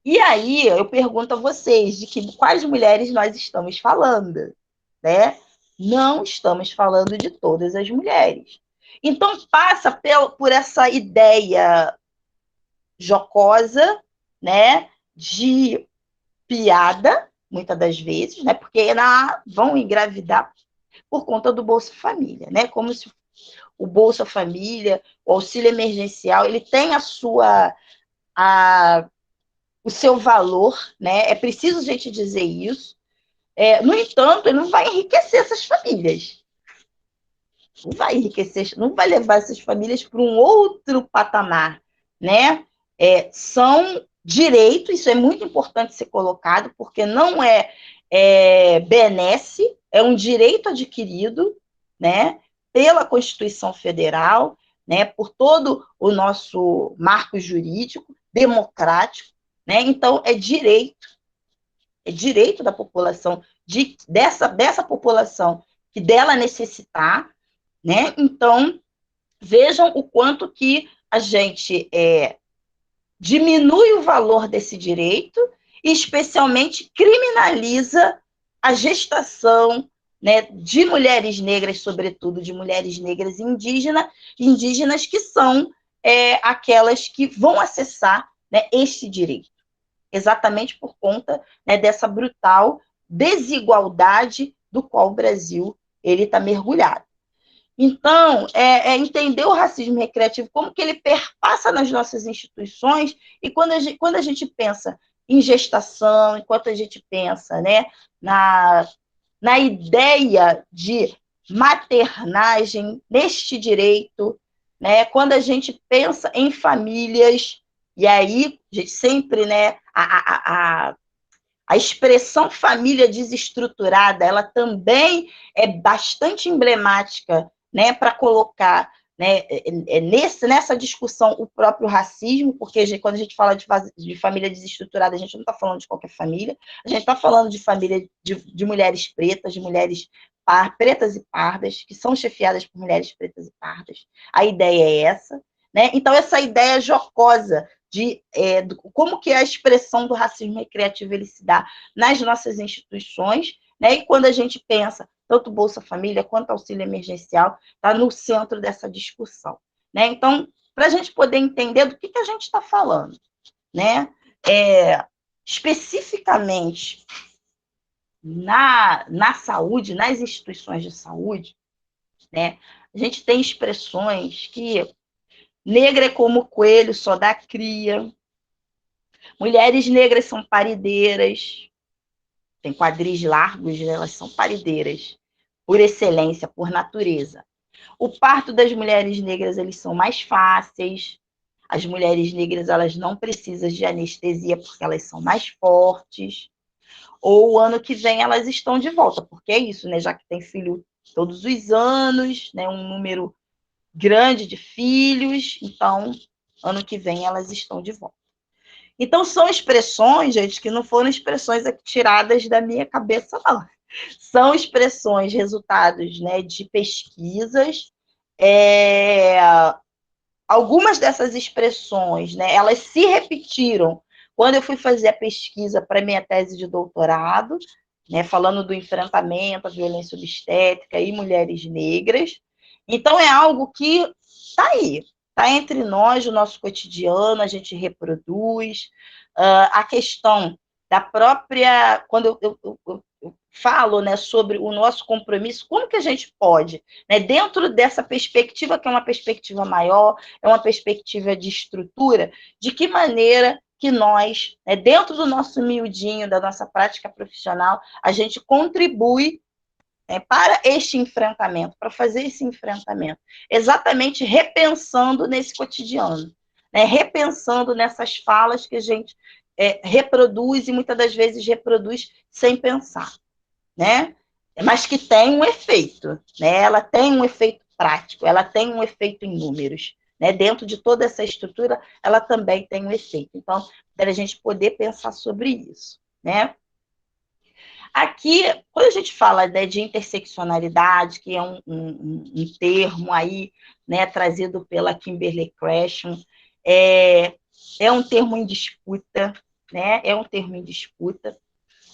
E aí eu pergunto a vocês de quais mulheres nós estamos falando, né? Não estamos falando de todas as mulheres. Então, passa por essa ideia jocosa, né, de piada, muitas das vezes, né, porque vão engravidar por conta do Bolsa Família, né, como se o Bolsa Família, o auxílio emergencial, ele tem o seu valor, né, é preciso a gente dizer isso. No entanto, ele não vai enriquecer essas famílias, não vai enriquecer, não vai levar essas famílias para um outro patamar, né? São direitos, isso é muito importante ser colocado, porque não benesse, é um direito adquirido, né? Pela Constituição Federal, né? Por todo o nosso marco jurídico democrático, né? Então é direito da população dessa população que dela necessitar, né? Então, vejam o quanto que a gente diminui o valor desse direito e, especialmente, criminaliza a gestação, né, de mulheres negras, sobretudo de mulheres negras indígenas que são aquelas que vão acessar, né, este direito, exatamente por conta, né, dessa brutal desigualdade do qual o Brasil está mergulhado. Então, entender o racismo recreativo, como que ele perpassa nas nossas instituições, e quando a gente pensa em gestação, enquanto a gente pensa, né, na ideia de maternagem, neste direito, né, quando a gente pensa em famílias, e aí a gente sempre, né, a expressão família desestruturada, ela também é bastante emblemática, né, para colocar, né, nessa discussão o próprio racismo, porque quando a gente fala de família desestruturada, a gente não está falando de qualquer família, a gente está falando de família de mulheres pretas, de mulheres pretas e pardas, que são chefiadas por mulheres pretas e pardas. A ideia é essa, né? Então, essa ideia jocosa como que a expressão do racismo recreativo ele se dá nas nossas instituições, né? E quando a gente pensa, tanto Bolsa Família quanto auxílio emergencial, está no centro dessa discussão, né? Então, para a gente poder entender do que a gente está falando, né? Especificamente na saúde, nas instituições de saúde, né? A gente tem expressões que negra é como coelho, só dá cria. Mulheres negras são parideiras, têm quadris largos, né? Elas são parideiras, por excelência, por natureza. O parto das mulheres negras, eles são mais fáceis. As mulheres negras, elas não precisam de anestesia porque elas são mais fortes. Ou o ano que vem elas estão de volta, porque é isso, né? Já que tem filho todos os anos, né? Um número grande de filhos, então, ano que vem elas estão de volta. Então, são expressões, gente, que não foram expressões tiradas da minha cabeça, não. São expressões, resultados, né, de pesquisas. Algumas dessas expressões, né, elas se repetiram quando eu fui fazer a pesquisa para minha tese de doutorado, né, falando do enfrentamento à violência obstétrica e mulheres negras. Então, é algo que está aí, está entre nós, o nosso cotidiano, a gente reproduz. A questão da própria... Quando eu falo, né, sobre o nosso compromisso, como que a gente pode, né, dentro dessa perspectiva, que é uma perspectiva maior, é uma perspectiva de estrutura, de que maneira que nós, né, dentro do nosso miudinho, da nossa prática profissional, a gente contribui, né, para este enfrentamento, para fazer esse enfrentamento, exatamente repensando nesse cotidiano, né, repensando nessas falas que a gente reproduz e muitas das vezes reproduz sem pensar, né? Mas que tem um efeito, né? Ela tem um efeito prático, ela tem um efeito em números, né? Dentro de toda essa estrutura, ela também tem um efeito. Então, para a gente poder pensar sobre isso, né? Aqui, quando a gente fala, né, de interseccionalidade, que é um termo aí, né, trazido pela Kimberly Crenshaw, é um termo em disputa, né? É um termo em disputa.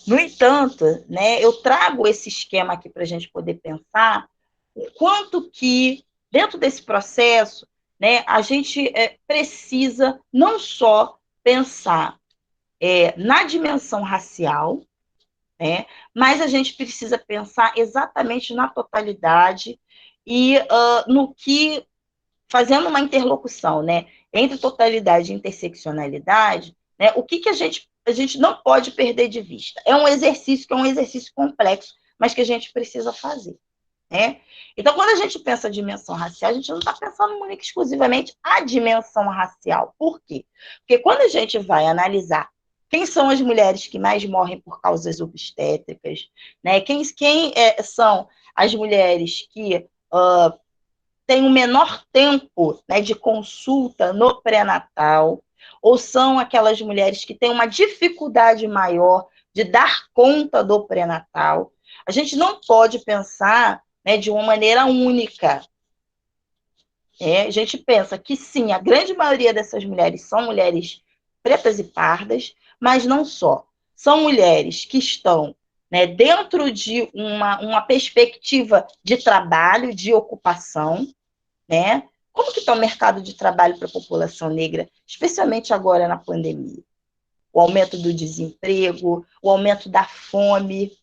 No entanto, né, eu trago esse esquema aqui para a gente poder pensar o quanto que, dentro desse processo, né, a gente precisa não só pensar na dimensão racial, né, mas a gente precisa pensar exatamente na totalidade e no que, fazendo uma interlocução, né, entre totalidade e interseccionalidade, né, o que a gente não pode perder de vista. É um exercício que é um exercício complexo, mas que a gente precisa fazer. Né? Então, quando a gente pensa dimensão racial, a gente não está pensando única exclusivamente a dimensão racial. Por quê? Porque quando a gente vai analisar quem são as mulheres que mais morrem por causas obstétricas, né? Quem são as mulheres que têm o menor tempo, né, de consulta no pré-natal, ou são aquelas mulheres que têm uma dificuldade maior de dar conta do pré-natal, a gente não pode pensar, né, de uma maneira única. A gente pensa que, sim, a grande maioria dessas mulheres são mulheres pretas e pardas, mas não só. São mulheres que estão, né, dentro de uma perspectiva de trabalho, de ocupação, né? Como que está o mercado de trabalho para a população negra, especialmente agora na pandemia? O aumento do desemprego, o aumento da fome,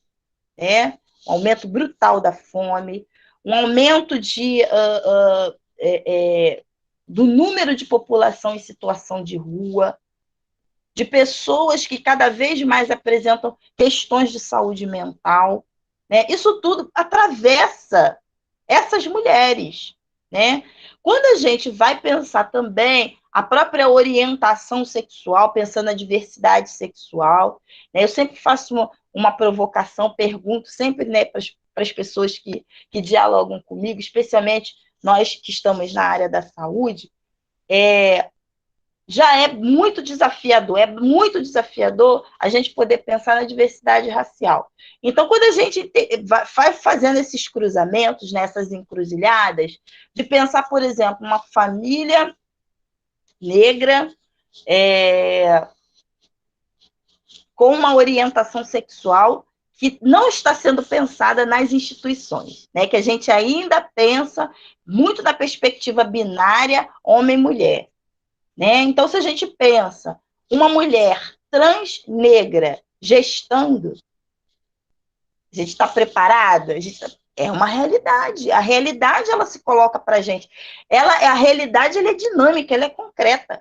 né? Um aumento brutal da fome, um aumento do número de população em situação de rua, de pessoas que cada vez mais apresentam questões de saúde mental. Né? Isso tudo atravessa essas mulheres. Né? Quando a gente vai pensar também a própria orientação sexual, pensando na diversidade sexual, né? Eu sempre faço uma provocação, pergunto sempre, né, para as pessoas que dialogam comigo, especialmente nós que estamos na área da saúde, já é muito desafiador a gente poder pensar na diversidade racial. Então, quando a gente vai fazendo esses cruzamentos, nessas encruzilhadas, de pensar, por exemplo, uma família negra com uma orientação sexual que não está sendo pensada nas instituições, né? Que a gente ainda pensa muito na perspectiva binária homem-mulher. Né? Então, se a gente pensa uma mulher trans negra gestando, a gente está preparado? É uma realidade. A realidade, ela se coloca para a gente. A realidade, ela é dinâmica, ela é concreta.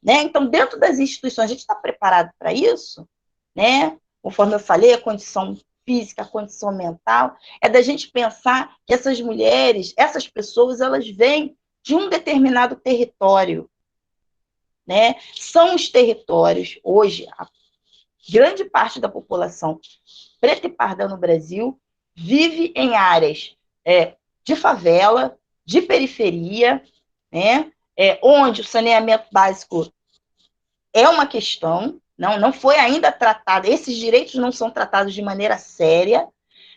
Né? Então, dentro das instituições, a gente está preparado para isso? Né? Conforme eu falei, a condição física, a condição mental, é da gente pensar que essas mulheres, essas pessoas, elas vêm de um determinado território. Né? São os territórios, hoje, a grande parte da população preta e parda no Brasil vive em áreas de favela, de periferia, né? Onde o saneamento básico é uma questão, não foi ainda tratado, esses direitos não são tratados de maneira séria,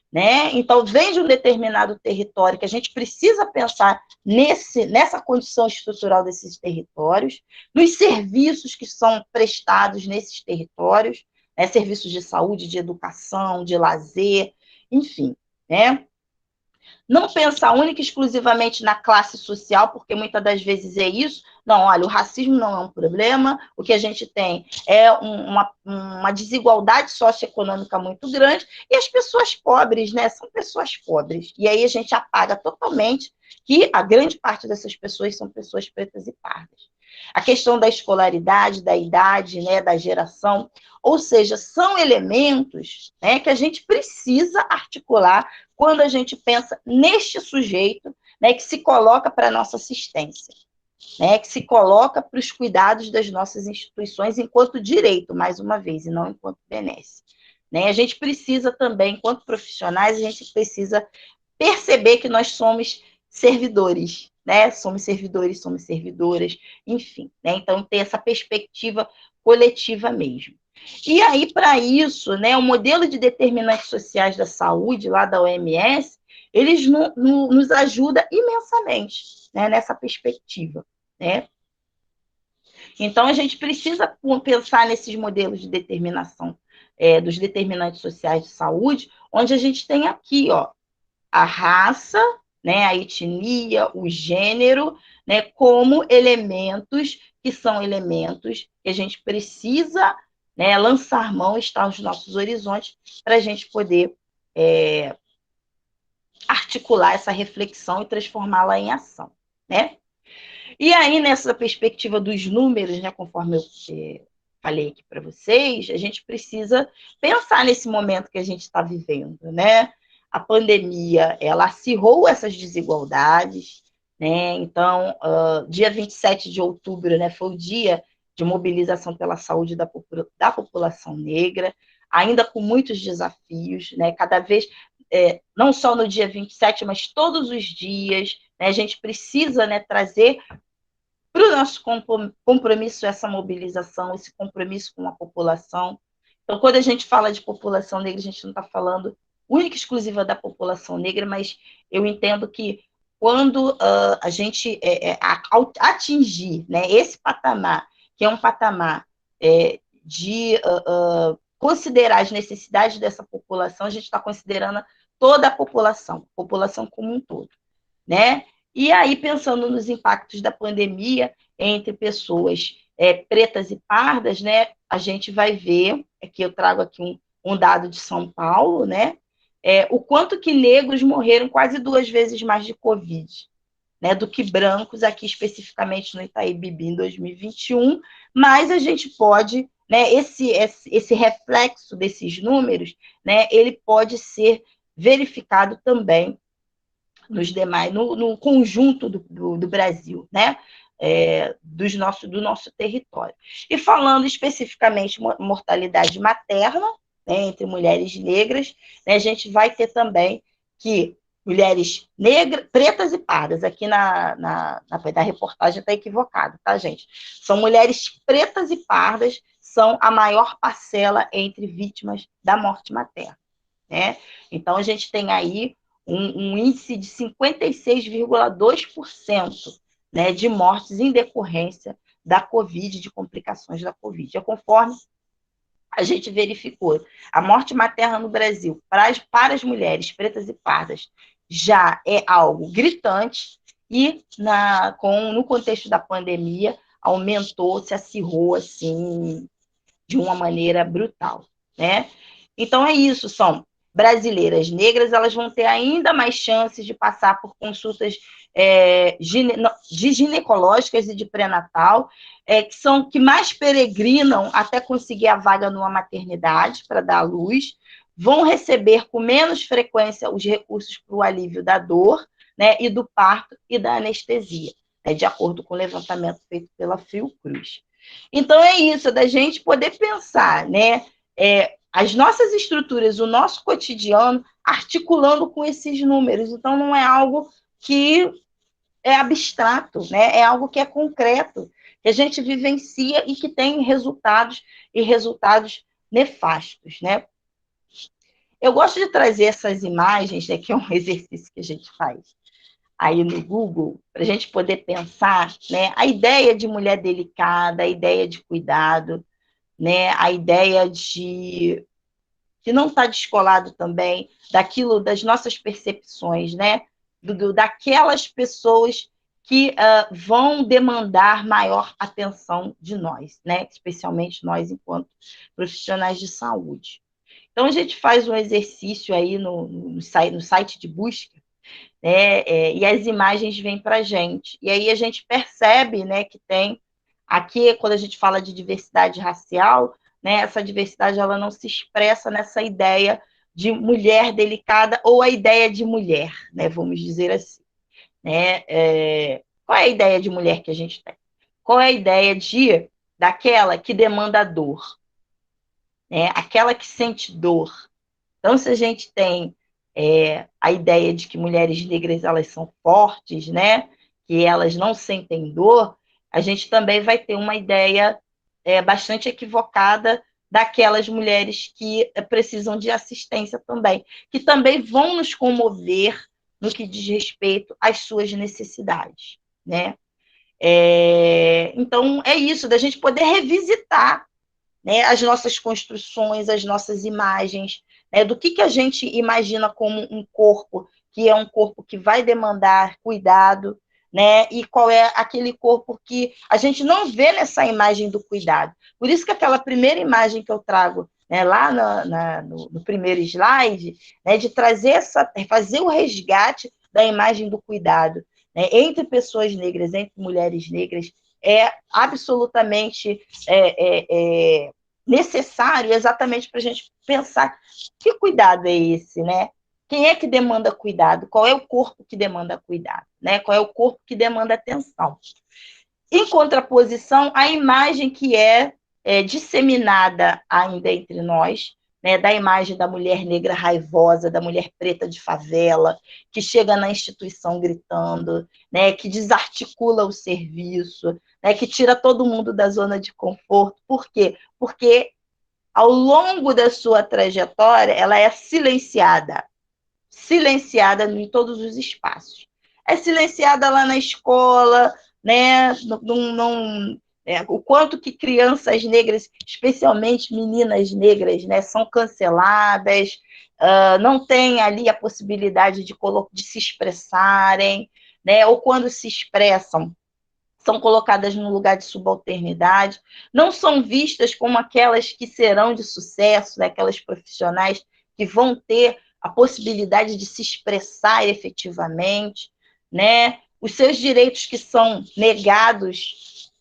né? Então, vem de um determinado território que a gente precisa pensar nessa condição estrutural desses territórios, nos serviços que são prestados nesses territórios, né? Serviços de saúde, de educação, de lazer, enfim. Né? Não pensar única e exclusivamente na classe social, porque muitas das vezes é isso. Não, olha, o racismo não é um problema, o que a gente tem é uma desigualdade socioeconômica muito grande, e as pessoas pobres, né, são pessoas pobres. E aí a gente apaga totalmente que a grande parte dessas pessoas são pessoas pretas e pardas. A questão da escolaridade, da idade, né, da geração, ou seja, são elementos, né, que a gente precisa articular quando a gente pensa neste sujeito, né, que se coloca para a nossa assistência, né, que se coloca para os cuidados das nossas instituições enquanto direito, mais uma vez, e não enquanto benesse. Né? A gente precisa também, enquanto profissionais, a gente precisa perceber que nós somos servidores, né? Somos servidores, somos servidoras, enfim. Né? Então, ter essa perspectiva coletiva mesmo. E aí, para isso, né, o modelo de determinantes sociais da saúde, lá da OMS, eles nos ajuda imensamente, né, nessa perspectiva. Né? Então, a gente precisa pensar nesses modelos de determinação dos determinantes sociais de saúde, onde a gente tem aqui, ó, a raça, né, a etnia, o gênero, né, como elementos que são elementos que a gente precisa, né, lançar mão, estar nos nossos horizontes, para a gente poder articular essa reflexão e transformá-la em ação, né? E aí, nessa perspectiva dos números, né, conforme eu falei aqui para vocês, a gente precisa pensar nesse momento que a gente está vivendo, né? A pandemia, ela acirrou essas desigualdades, né? Então, dia 27 de outubro, né, foi o dia de mobilização pela saúde da população negra, ainda com muitos desafios, né? Cada vez, não só no dia 27, mas todos os dias, né, a gente precisa, né, trazer para o nosso compromisso essa mobilização, esse compromisso com a população. Então, quando a gente fala de população negra, a gente não está falando única e exclusiva da população negra, mas eu entendo que quando a gente atingir, né, esse patamar, que é um patamar de considerar as necessidades dessa população, a gente está considerando toda a população como um todo, né? E aí, pensando nos impactos da pandemia entre pessoas pretas e pardas, né, a gente vai ver, que eu trago aqui um dado de São Paulo, né, o quanto que negros morreram quase 2 vezes mais de Covid, né, do que brancos, aqui especificamente no Itaí Bibi em 2021, mas a gente pode, né, esse reflexo desses números, né, ele pode ser verificado também nos demais, no conjunto do Brasil, né? Do nosso território. E falando especificamente mortalidade materna, né, entre mulheres negras, né, a gente vai ter também que mulheres negras, pretas e pardas, aqui na reportagem está equivocado, tá, gente? São mulheres pretas e pardas, são a maior parcela entre vítimas da morte materna, né? Então, a gente tem aí um índice de 56,2%, né, de mortes em decorrência da Covid, de complicações da Covid. É conforme a gente verificou, a morte materna no Brasil para as mulheres pretas e pardas já é algo gritante e no contexto da pandemia aumentou, se acirrou assim de uma maneira brutal, né? Então é isso, são brasileiras negras, elas vão ter ainda mais chances de passar por consultas ginecológicas e de pré-natal, que mais peregrinam até conseguir a vaga numa maternidade para dar à luz, vão receber com menos frequência os recursos para o alívio da dor, né, e do parto e da anestesia, né, de acordo com o levantamento feito pela Fiocruz. Então é isso, da gente poder pensar, né, as nossas estruturas, o nosso cotidiano, articulando com esses números. Então, não é algo que é abstrato, né? É algo que é concreto, que a gente vivencia e que tem resultados nefastos, né? Eu gosto de trazer essas imagens, né, que é um exercício que a gente faz aí no Google, para a gente poder pensar, né, a ideia de mulher delicada, a ideia de cuidado, né, a ideia de que não está descolado também das nossas percepções, né? Daquelas pessoas que vão demandar maior atenção de nós, né? Especialmente nós, enquanto profissionais de saúde. Então, a gente faz um exercício aí no site de busca, né? E as imagens vêm para a gente. E aí a gente percebe, né, que tem aqui, quando a gente fala de diversidade racial, né, essa diversidade ela não se expressa nessa ideia de mulher delicada ou a ideia de mulher, né, vamos dizer assim. Né? Qual é a ideia de mulher que a gente tem? Qual é a ideia daquela que demanda dor? Né? Aquela que sente dor. Então, se a gente tem a ideia de que mulheres negras elas são fortes, né, que elas não sentem dor, a gente também vai ter uma ideia bastante equivocada daquelas mulheres que precisam de assistência também, que também vão nos comover no que diz respeito às suas necessidades, né? Então, é isso, da gente poder revisitar, né, as nossas construções, as nossas imagens, né, do que a gente imagina como um corpo, que é um corpo que vai demandar cuidado, né, e qual é aquele corpo que a gente não vê nessa imagem do cuidado. Por isso que aquela primeira imagem que eu trago, né, lá no primeiro slide, né, de fazer o resgate da imagem do cuidado, né, entre pessoas negras, entre mulheres negras, é absolutamente necessário exatamente para a gente pensar que cuidado é esse, né? Quem é que demanda cuidado? Qual é o corpo que demanda cuidado? Né? Qual é o corpo que demanda atenção? Em contraposição, a imagem que é disseminada ainda entre nós, né, da imagem da mulher negra raivosa, da mulher preta de favela, que chega na instituição gritando, né, que desarticula o serviço, né, que tira todo mundo da zona de conforto. Por quê? Porque ao longo da sua trajetória, ela é silenciada em todos os espaços. É silenciada lá na escola, né? O quanto que crianças negras, especialmente meninas negras, né, são canceladas, não tem ali a possibilidade de se expressarem, né? Ou quando se expressam, são colocadas num lugar de subalternidade, não são vistas como aquelas que serão de sucesso, né? Aquelas profissionais que vão ter a possibilidade de se expressar efetivamente, né? Os seus direitos que são negados,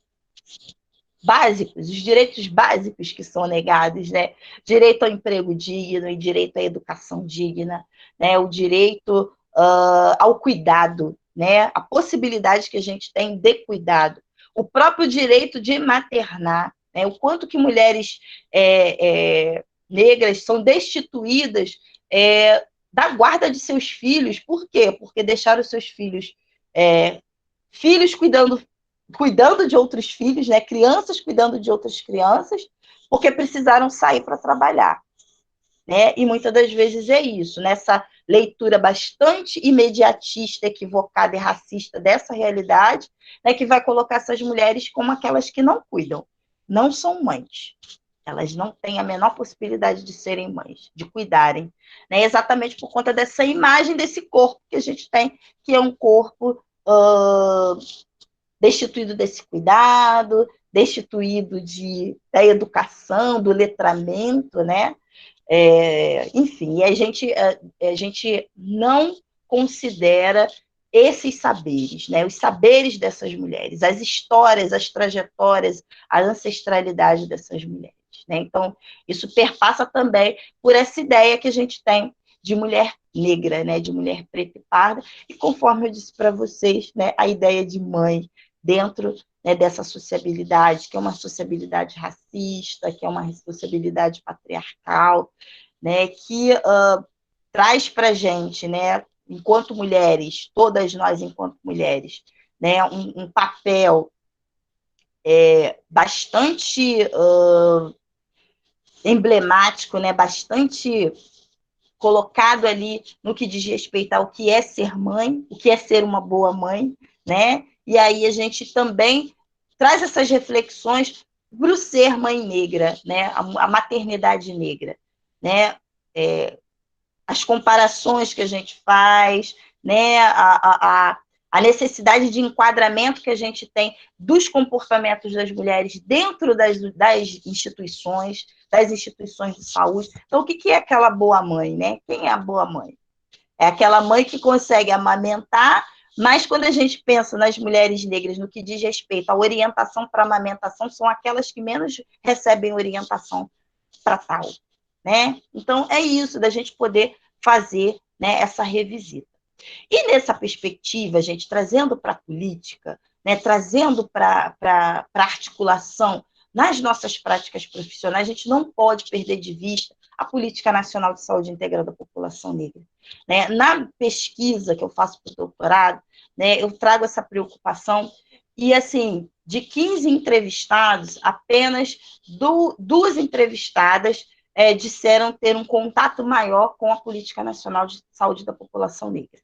básicos, os direitos básicos que são negados, né? Direito ao emprego digno e direito à educação digna, né? O direito ao cuidado, né? A possibilidade que a gente tem de cuidado, o próprio direito de maternar, né? O quanto que mulheres negras são destituídas da guarda de seus filhos. Por quê? Porque deixaram os seus filhos cuidando de outros filhos, né? Crianças cuidando de outras crianças, porque precisaram sair para trabalhar. Né? E muitas das vezes é isso, nessa leitura bastante imediatista, equivocada e racista dessa realidade, né, que vai colocar essas mulheres como aquelas que não cuidam, não são mães. Elas não têm a menor possibilidade de serem mães, de cuidarem, né? Exatamente por conta dessa imagem desse corpo que a gente tem, que é um corpo destituído desse cuidado, destituído da educação, do letramento, né? Enfim, a gente não considera esses saberes, né? Os saberes dessas mulheres, as histórias, as trajetórias, a ancestralidade dessas mulheres. Né? Então, isso perpassa também por essa ideia que a gente tem de mulher negra, né? De mulher preta e parda, e conforme eu disse para vocês, né? A ideia de mãe dentro, né, dessa sociabilidade, que é uma sociabilidade racista, que é uma sociabilidade patriarcal, né, que traz para a gente, né, enquanto mulheres, todas nós enquanto mulheres, né, um papel bastante emblemático, né, bastante colocado ali no que diz respeito ao que é ser mãe, o que é ser uma boa mãe, né? E aí a gente também traz essas reflexões para o ser mãe negra, né? A maternidade negra, né? As comparações que a gente faz, né? A necessidade de enquadramento que a gente tem dos comportamentos das mulheres dentro das instituições de saúde. Então, o que é aquela boa mãe, né? Quem é a boa mãe? É aquela mãe que consegue amamentar, mas quando a gente pensa nas mulheres negras, no que diz respeito à orientação para amamentação, são aquelas que menos recebem orientação para tal, né? Então, é isso, da gente poder fazer, né, essa revisita. E nessa perspectiva, gente, trazendo para a política, né, trazendo para a articulação nas nossas práticas profissionais, a gente não pode perder de vista a Política Nacional de Saúde Integral da População Negra. Né? Na pesquisa que eu faço para o doutorado, né, eu trago essa preocupação e, assim, de 15 entrevistados, apenas duas entrevistadas disseram ter um contato maior com a Política Nacional de Saúde da População Negra.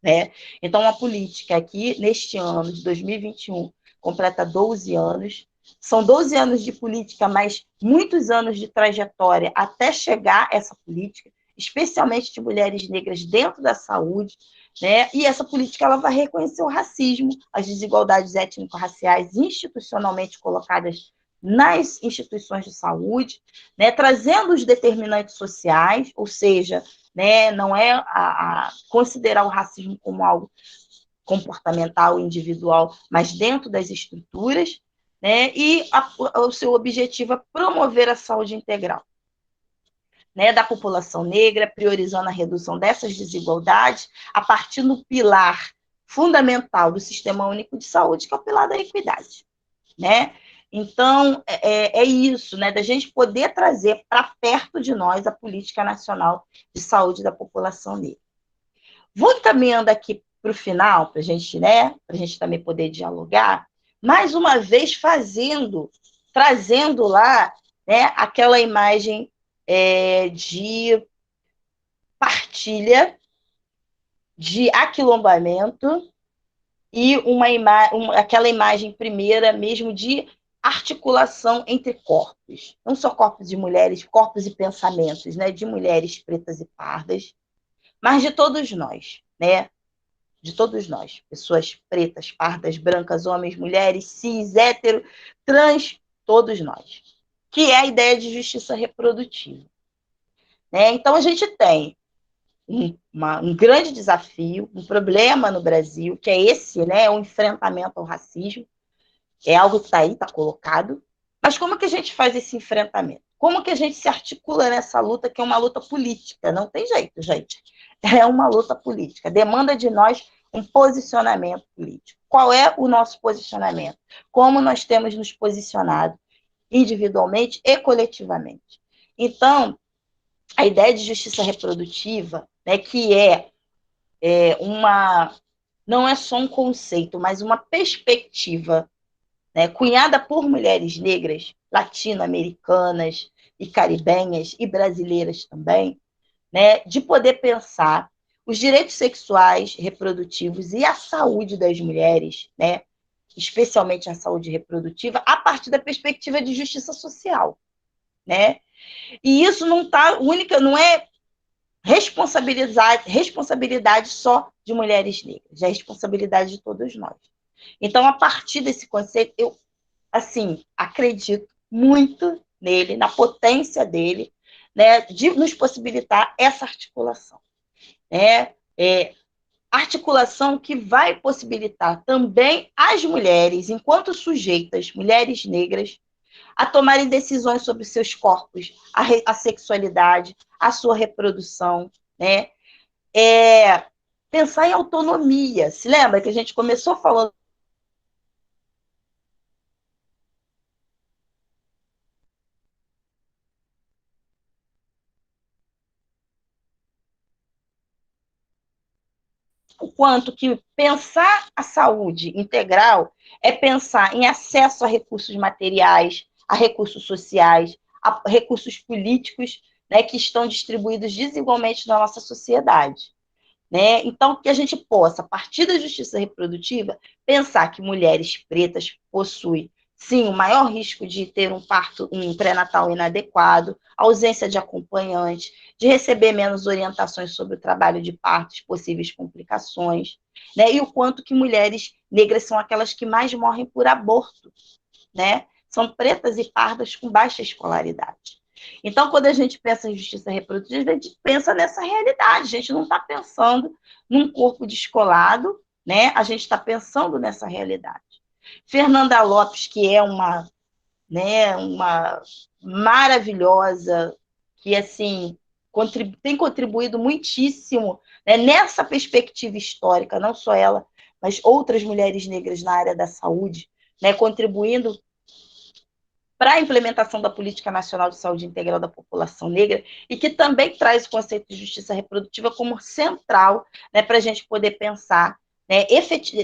Né? Então, a política aqui, neste ano de 2021, completa 12 anos. São 12 anos de política, mas muitos anos de trajetória até chegar a essa política, especialmente de mulheres negras dentro da saúde, né? E essa política ela vai reconhecer o racismo, as desigualdades étnico-raciais institucionalmente colocadas nas instituições de saúde, né? Trazendo os determinantes sociais, ou seja, né? Não é considerar o racismo como algo comportamental, individual, mas dentro das estruturas, né? E o seu objetivo é promover a saúde integral, né, da população negra, priorizando a redução dessas desigualdades a partir do pilar fundamental do Sistema Único de Saúde, que é o pilar da equidade, né? Então, é isso, né, da gente poder trazer para perto de nós a Política Nacional de Saúde da População Negra. Vou caminhando aqui para o final, para a gente, né, para a gente também poder dialogar, mais uma vez trazendo lá, né, aquela imagem de partilha, de aquilombamento e aquela imagem primeira mesmo de articulação entre corpos, não só corpos de mulheres, corpos e pensamentos, né, de mulheres pretas e pardas, mas de todos nós, né, de todos nós, pessoas pretas, pardas, brancas, homens, mulheres, cis, hétero, trans, todos nós, que é a ideia de justiça reprodutiva. Né? Então, a gente tem um grande desafio, um problema no Brasil, que é esse, né, o enfrentamento ao racismo, é algo que está aí, está colocado, mas como que a gente faz esse enfrentamento? Como que a gente se articula nessa luta, que é uma luta política? Não tem jeito, gente. É uma luta política. Demanda de nós um posicionamento político. Qual é o nosso posicionamento? Como nós temos nos posicionado individualmente e coletivamente? Então, a ideia de justiça reprodutiva, né, que não é só um conceito, mas uma perspectiva, né, cunhada por mulheres negras, latino-americanas e caribenhas e brasileiras também, né, de poder pensar os direitos sexuais, reprodutivos e a saúde das mulheres, né, especialmente a saúde reprodutiva, a partir da perspectiva de justiça social, né? E isso não é responsabilidade só de mulheres negras, é responsabilidade de todos nós. Então, a partir desse conceito, eu, assim, acredito muito nele, na potência dele, né, de nos possibilitar essa articulação. Né? Articulação que vai possibilitar também as mulheres, enquanto sujeitas, mulheres negras, a tomarem decisões sobre seus corpos, a sexualidade, a sua reprodução, né? Pensar em autonomia. Se lembra que a gente começou falando o quanto que pensar a saúde integral é pensar em acesso a recursos materiais, a recursos sociais, a recursos políticos, né, que estão distribuídos desigualmente na nossa sociedade. Né? Então, que a gente possa, a partir da justiça reprodutiva, pensar que mulheres pretas possuem, sim, o maior risco de ter um pré-natal inadequado, ausência de acompanhante, de receber menos orientações sobre o trabalho de parto, possíveis complicações, né? E o quanto que mulheres negras são aquelas que mais morrem por aborto, né? São pretas e pardas com baixa escolaridade. Então, quando a gente pensa em justiça reprodutiva, a gente pensa nessa realidade. A gente não está pensando num corpo descolado, né? A gente está pensando nessa realidade. Fernanda Lopes, que é uma maravilhosa, que assim tem contribuído muitíssimo, né, nessa perspectiva histórica, não só ela, mas outras mulheres negras na área da saúde, né, contribuindo para a implementação da Política Nacional de Saúde Integral da População Negra, e que também traz o conceito de justiça reprodutiva como central, né, para a gente poder pensar, né,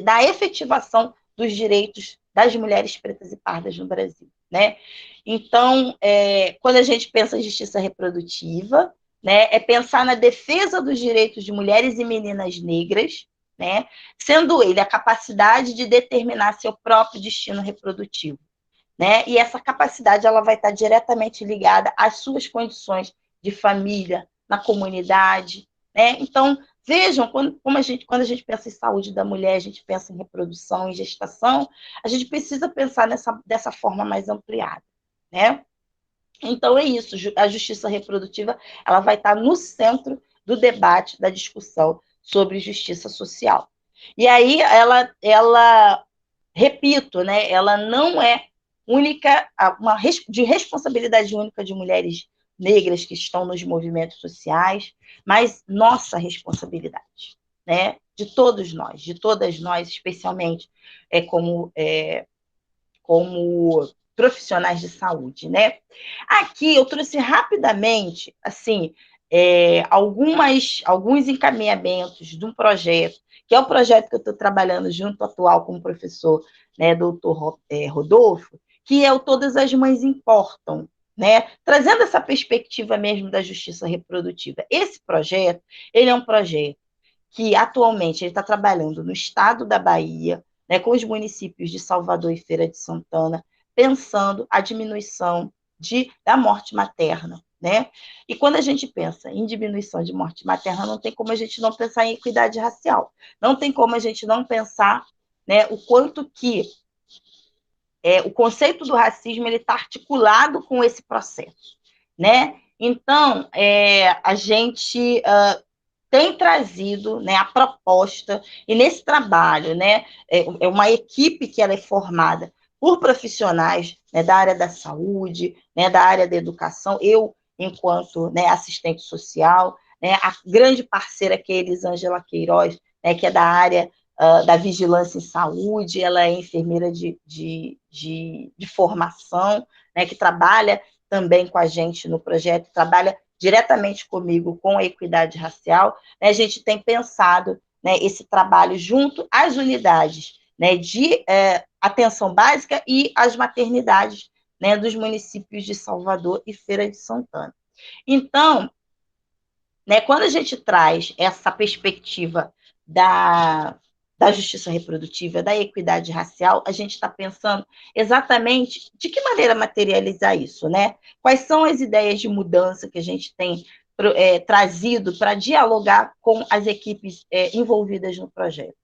da efetivação dos direitos das mulheres pretas e pardas no Brasil. Né? Então, quando a gente pensa em justiça reprodutiva, né, é pensar na defesa dos direitos de mulheres e meninas negras, né? Sendo ele a capacidade de determinar seu próprio destino reprodutivo, né? E essa capacidade ela vai estar diretamente ligada às suas condições de família, na comunidade, né? Então, vejam, quando a gente pensa em saúde da mulher, a gente pensa em reprodução, em gestação, a gente precisa pensar dessa forma mais ampliada, né? Então, é isso, a justiça reprodutiva ela vai estar no centro do debate, da discussão sobre justiça social. E aí, repito, né, ela não é única, de responsabilidade única de mulheres negras que estão nos movimentos sociais, mas nossa responsabilidade, né, de todos nós, de todas nós, especialmente como profissionais de saúde, né? Aqui eu trouxe rapidamente, assim, alguns encaminhamentos de um projeto, que é o projeto que eu estou trabalhando junto atual com o professor, né, doutor Rodolfo, que é o Todas as Mães Importam, né? Trazendo essa perspectiva mesmo da justiça reprodutiva. Esse projeto, ele é um projeto que atualmente ele está trabalhando no estado da Bahia, né, com os municípios de Salvador e Feira de Santana, pensando a diminuição da morte materna, né? E quando a gente pensa em diminuição de morte materna, não tem como a gente não pensar em equidade racial, não tem como a gente não pensar, né, o quanto que o conceito do racismo ele está articulado com esse processo, né? Então, a gente tem trazido, né, a proposta, e nesse trabalho, né, é uma equipe que ela é formada por profissionais, né, da área da saúde, né, da área da educação, eu, enquanto, né, assistente social, né, a grande parceira que é Elisângela Queiroz, né, que é da área da vigilância em saúde, ela é enfermeira de formação, né, que trabalha também com a gente no projeto, trabalha diretamente comigo com a equidade racial, né, a gente tem pensado, né, esse trabalho junto às unidades, né, de atenção básica e às maternidades, né, dos municípios de Salvador e Feira de Santana. Então, né, quando a gente traz essa perspectiva da justiça reprodutiva, da equidade racial, a gente está pensando exatamente de que maneira materializar isso, né? Quais são as ideias de mudança que a gente tem trazido para dialogar com as equipes envolvidas no projeto,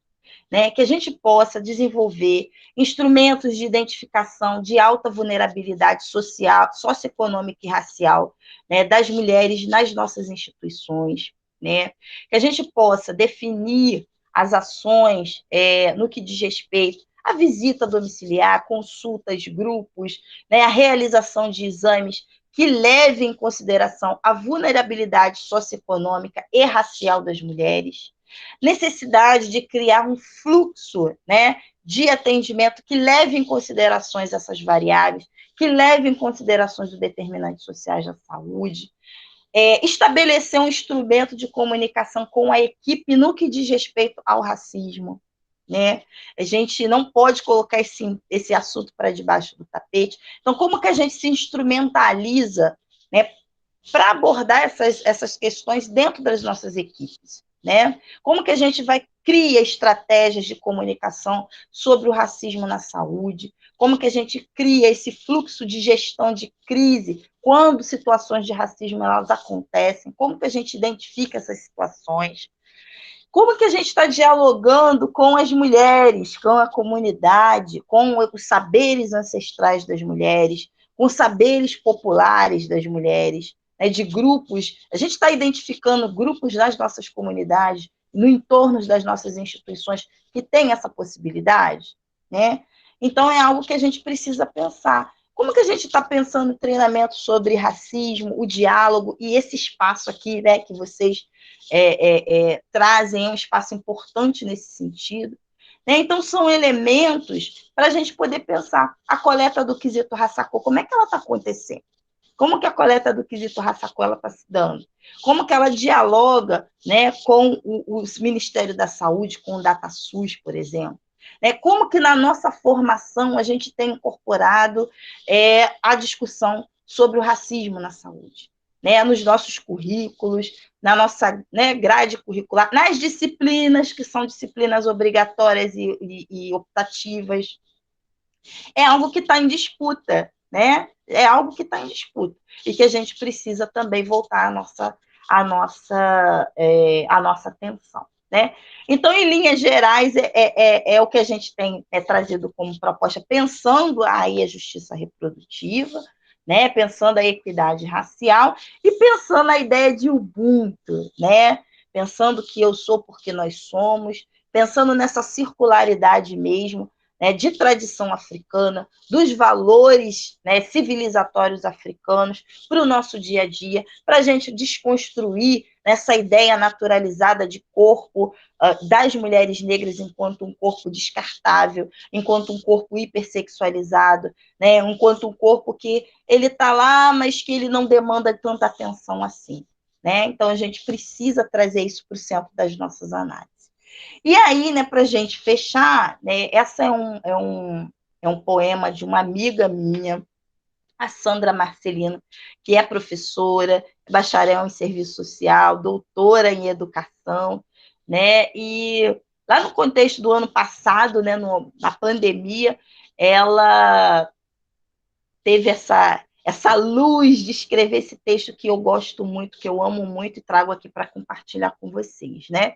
né? Que a gente possa desenvolver instrumentos de identificação de alta vulnerabilidade social, socioeconômica e racial, né, das mulheres nas nossas instituições, né? Que a gente possa definir as ações no que diz respeito à visita domiciliar, consultas, grupos, né, a realização de exames que levem em consideração a vulnerabilidade socioeconômica e racial das mulheres, necessidade de criar um fluxo, né, de atendimento que leve em considerações essas variáveis, que leve em considerações os determinantes sociais da saúde, estabelecer um instrumento de comunicação com a equipe no que diz respeito ao racismo, né? A gente não pode colocar esse assunto para debaixo do tapete. Então, como que a gente se instrumentaliza, né, para abordar essas questões dentro das nossas equipes, né? Como que a gente vai criar estratégias de comunicação sobre o racismo na saúde? Como que a gente cria esse fluxo de gestão de crise quando situações de racismo elas acontecem? Como que a gente identifica essas situações? Como que a gente está dialogando com as mulheres, com a comunidade, com os saberes ancestrais das mulheres, com os saberes populares das mulheres, né, de grupos? A gente está identificando grupos nas nossas comunidades, no entorno das nossas instituições, que têm essa possibilidade, né? Então, é algo que a gente precisa pensar. Como que a gente está pensando em treinamento sobre racismo, o diálogo e esse espaço aqui, né, que vocês trazem, é um espaço importante nesse sentido, né? Então, são elementos para a gente poder pensar a coleta do quesito raça-cor, como é que ela está acontecendo? Como que a coleta do quesito raça-cor está se dando? Como que ela dialoga, né, com o Ministério da Saúde, com o DataSUS, por exemplo? Como que na nossa formação a gente tem incorporado a discussão sobre o racismo na saúde? né, nos nossos currículos, na nossa, né, grade curricular, nas disciplinas, que são disciplinas obrigatórias e optativas. É algo que está em disputa, né? É algo que está em disputa e que a gente precisa também voltar a nossa atenção, né? Então, em linhas gerais, é o que a gente tem trazido como proposta, pensando aí a justiça reprodutiva, né? Pensando a equidade racial e pensando a ideia de Ubuntu, né? Pensando que eu sou porque nós somos, pensando nessa circularidade mesmo, né, de tradição africana, dos valores, né, civilizatórios africanos para o nosso dia a dia, para a gente desconstruir essa ideia naturalizada de corpo das mulheres negras enquanto um corpo descartável, enquanto um corpo hipersexualizado, né, enquanto um corpo que ele está lá, mas que ele não demanda tanta atenção assim. Né? Então, a gente precisa trazer isso para o centro das nossas análises. E aí, né, para a gente fechar, né, essa é um poema de uma amiga minha, a Sandra Marcelino, que é professora, bacharel em serviço social, doutora em educação, né, e lá no contexto do ano passado, né, na pandemia, ela teve essa luz de escrever esse texto que eu gosto muito, que eu amo muito e trago aqui para compartilhar com vocês, né?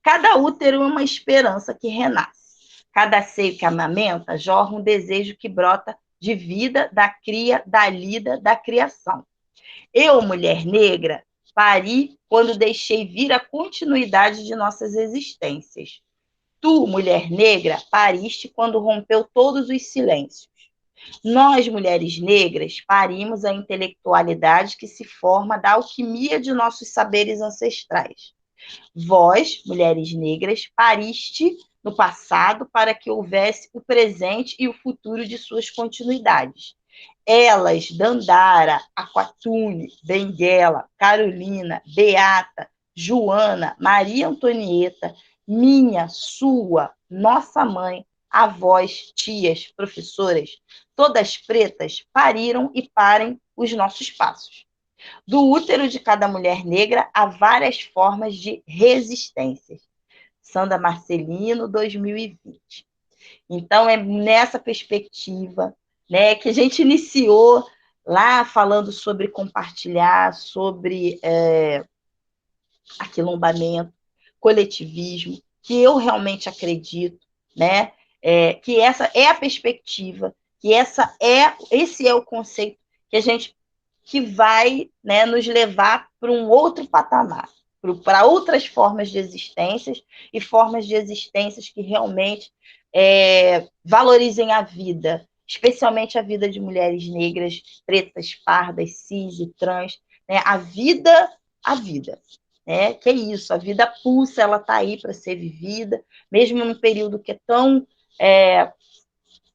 Cada útero é uma esperança que renasce. Cada seio que amamenta jorra um desejo que brota de vida, da cria, da lida, da criação. Eu, mulher negra, pari quando deixei vir a continuidade de nossas existências. Tu, mulher negra, pariste quando rompeu todos os silêncios. Nós, mulheres negras, parimos a intelectualidade que se forma da alquimia de nossos saberes ancestrais. Vós, mulheres negras, pariste no passado para que houvesse o presente e o futuro de suas continuidades. Elas, Dandara, Aquatune, Benguela, Carolina, Beata, Joana, Maria Antonieta, minha, sua, nossa mãe, avós, tias, professoras, todas pretas, pariram e parem os nossos passos. Do útero de cada mulher negra há várias formas de resistência. Sandra Marcelino, 2020. Então, é nessa perspectiva, né, que a gente iniciou lá falando sobre compartilhar, sobre aquilombamento, coletivismo, que eu realmente acredito, né, que essa é a perspectiva, que esse é o conceito que a gente que vai, né, nos levar para um outro patamar, para outras formas de existências e formas de existências que realmente valorizem a vida, especialmente a vida de mulheres negras, pretas, pardas, cis e trans, né? A vida, né? Que é isso, a vida pulsa, ela está aí para ser vivida, mesmo num período que é tão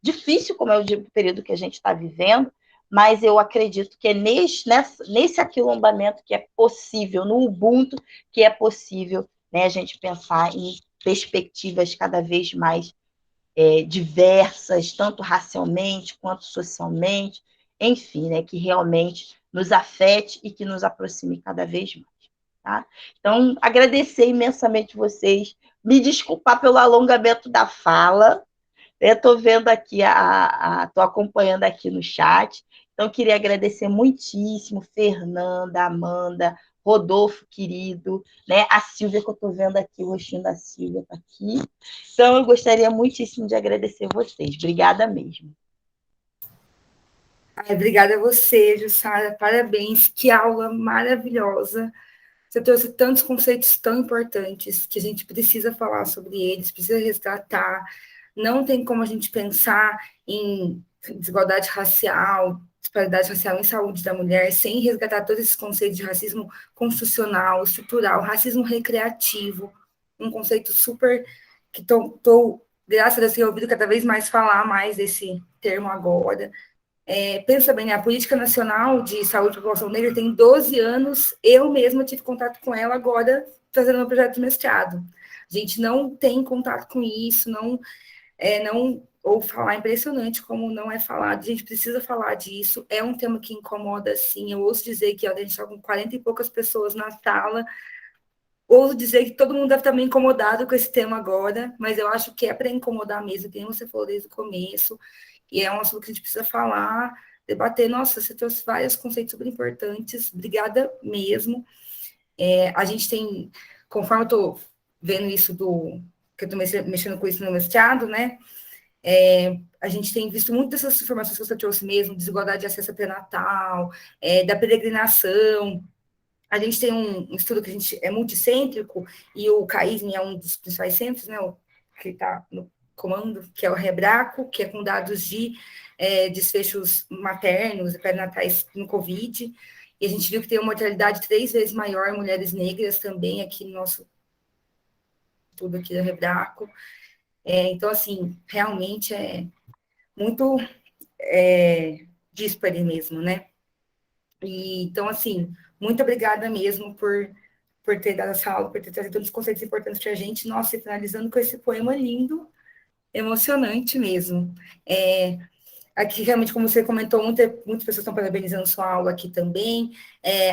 difícil como é o período que a gente está vivendo, mas eu acredito que é nesse aquilombamento que é possível, no Ubuntu, que é possível, né, a gente pensar em perspectivas cada vez mais diversas, tanto racialmente quanto socialmente, enfim, né, que realmente nos afete e que nos aproxime cada vez mais. Tá? Então, agradecer imensamente vocês, me desculpar pelo alongamento da fala. Eu estou vendo aqui, estou acompanhando aqui no chat. Então, queria agradecer muitíssimo, Fernanda, Amanda, Rodolfo, querido, né? A Silvia, que eu estou vendo aqui, o rostinho da Silvia está aqui. Então, eu gostaria muitíssimo de agradecer vocês. Obrigada mesmo. Obrigada a você, Jussara. Parabéns. Que aula maravilhosa. Você trouxe tantos conceitos tão importantes que a gente precisa falar sobre eles, precisa resgatar. Não tem como a gente pensar em desigualdade racial, disparidade racial em saúde da mulher, sem resgatar todos esses conceitos de racismo constitucional, estrutural, racismo recreativo, um conceito super que estou, graças a Deus, tenho ouvido cada vez mais falar mais desse termo agora. Pensa bem, né? A Política Nacional de Saúde da População Negra tem 12 anos, eu mesma tive contato com ela agora, fazendo um projeto de mestrado. A gente não tem contato com isso, não ou falar, impressionante como não é falado. A gente precisa falar disso, é um tema que incomoda, sim. Eu ouço dizer que a gente está com 40 e poucas pessoas na sala, ouso dizer que todo mundo deve estar meio incomodado com esse tema agora, mas eu acho que é para incomodar mesmo, como você falou desde o começo, e é um assunto que a gente precisa falar, debater. Nossa, você trouxe vários conceitos super importantes, obrigada mesmo. A gente tem, conforme eu estou vendo isso que eu estou mexendo com isso no mestrado, né? A gente tem visto muitas dessas informações que você trouxe mesmo, desigualdade de acesso ao pré-natal, da peregrinação. A gente tem um estudo que a gente é multicêntrico, e o CAISM é um dos principais centros, né, que está no comando, que é o Rebraco, que é com dados de desfechos maternos e pré-natais no Covid, e a gente viu que tem uma mortalidade 3 vezes maior em mulheres negras também aqui no nosso estudo aqui do Rebraco. Então, assim, realmente é muito díspare mesmo, né? E, então, assim, muito obrigada mesmo por ter dado essa aula, por ter trazido tantos conceitos importantes para a gente. Nossa, e finalizando com esse poema lindo, emocionante mesmo. Aqui, realmente, como você comentou, muitas pessoas estão parabenizando sua aula aqui também.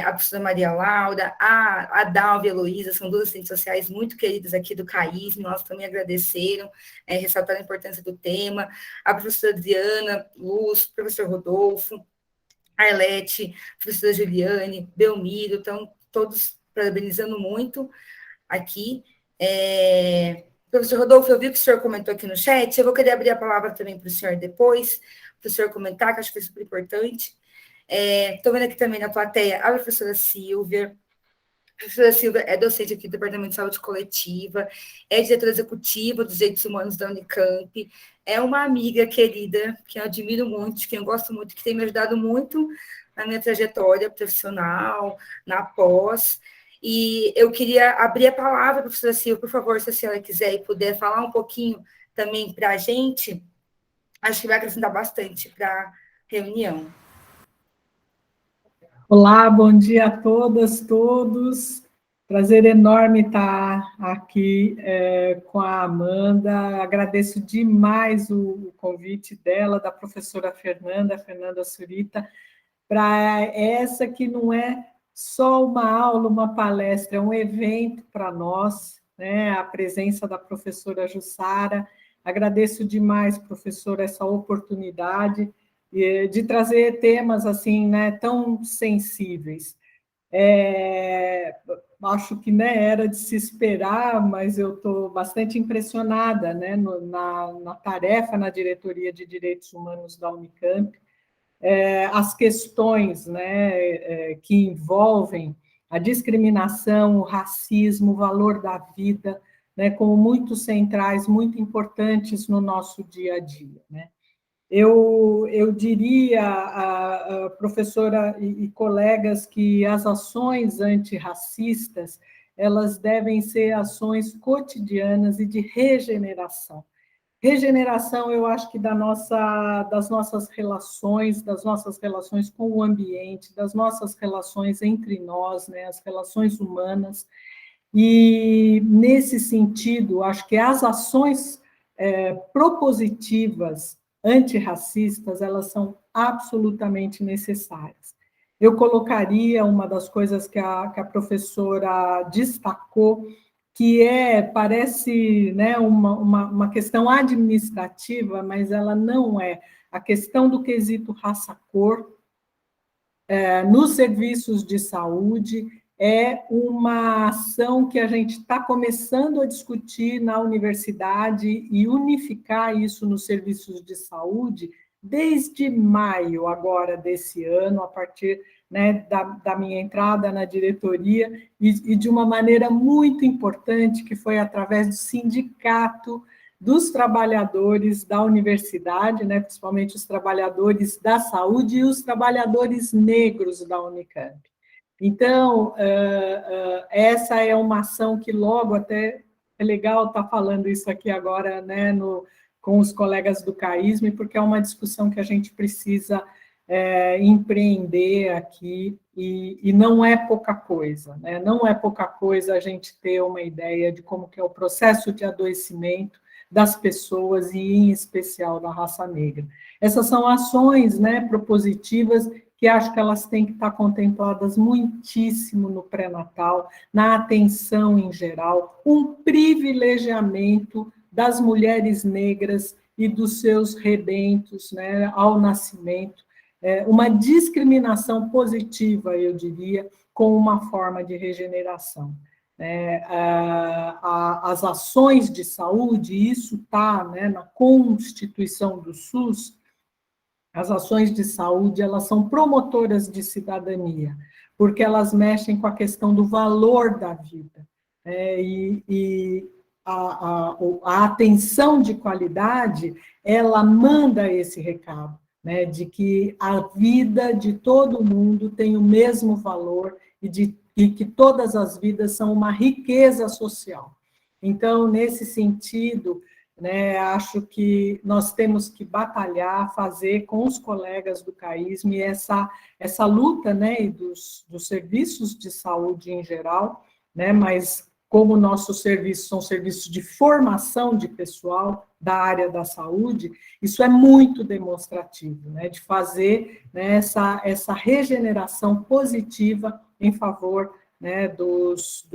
A professora Maria Laura, a Dalva e a Heloísa, são duas assistentes sociais muito queridas aqui do CAISM, nós também agradeceram, ressaltaram a importância do tema. A professora Adriana, Luz, o professor Rodolfo, Arlete, a professora Juliane, Belmiro, estão todos parabenizando muito aqui. Professor Rodolfo, eu vi que o senhor comentou aqui no chat, eu vou querer abrir a palavra também para o senhor depois, para o senhor comentar, que acho que é super importante. Estou vendo aqui também na plateia a professora Silvia. A professora Silvia é docente aqui do Departamento de Saúde Coletiva, é diretora executiva dos Direitos Humanos da Unicamp, é uma amiga querida, que eu admiro muito, que eu gosto muito, que tem me ajudado muito na minha trajetória profissional, na pós. E eu queria abrir a palavra para a professora Silvia, por favor, se a senhora quiser e puder falar um pouquinho também para a gente, acho que vai acrescentar bastante para a reunião. Olá, bom dia a todas, todos. Prazer enorme estar aqui com a Amanda. Agradeço demais o convite dela, da professora Fernanda Surita, para essa que não é só uma aula, uma palestra, é um evento para nós, né? A presença da professora Jussara. Agradeço demais, professora, essa oportunidade de trazer temas assim, né, tão sensíveis. Acho que, né, era de se esperar, mas eu estou bastante impressionada, né, na tarefa na Diretoria de Direitos Humanos da Unicamp, as questões, né, que envolvem a discriminação, o racismo, o valor da vida, né, como muito centrais, muito importantes no nosso dia a dia, né? Eu diria, a professora e colegas, que as ações antirracistas, elas devem ser ações cotidianas e de regeneração. Regeneração, eu acho que das nossas relações com o ambiente, das nossas relações entre nós, né, as relações humanas. E, nesse sentido, acho que as ações propositivas antirracistas, elas são absolutamente necessárias. Eu colocaria uma das coisas que a professora destacou, que parece, né, uma questão administrativa, mas ela não é. A questão do quesito raça-cor nos serviços de saúde é uma ação que a gente está começando a discutir na universidade e unificar isso nos serviços de saúde desde maio agora desse ano, a partir, né, da minha entrada na diretoria, e de uma maneira muito importante, que foi através do sindicato dos trabalhadores da universidade, né, principalmente os trabalhadores da saúde e os trabalhadores negros da Unicamp. Então, essa é uma ação que logo, até é legal estar falando isso aqui agora, né, com os colegas do CAISM, porque é uma discussão que a gente precisa empreender aqui, e não é pouca coisa, né? Não é pouca coisa a gente ter uma ideia de como que é o processo de adoecimento das pessoas e, em especial, da raça negra. Essas são ações, né, propositivas que acho que elas têm que estar contempladas muitíssimo no pré-natal, na atenção em geral, um privilegiamento das mulheres negras e dos seus rebentos, né, ao nascimento, uma discriminação positiva, eu diria, com uma forma de regeneração. As ações de saúde, isso está, né, na Constituição do SUS, as ações de saúde, elas são promotoras de cidadania, porque elas mexem com a questão do valor da vida, e a atenção de qualidade, ela manda esse recado, né, de que a vida de todo mundo tem o mesmo valor e que todas as vidas são uma riqueza social. Então, nesse sentido, né, acho que nós temos que batalhar, fazer com os colegas do CAISM essa luta, né, dos serviços de saúde em geral, né, mas como nossos serviços são serviços de formação de pessoal da área da saúde, isso é muito demonstrativo, né, de fazer, né, essa regeneração positiva em favor, né, dos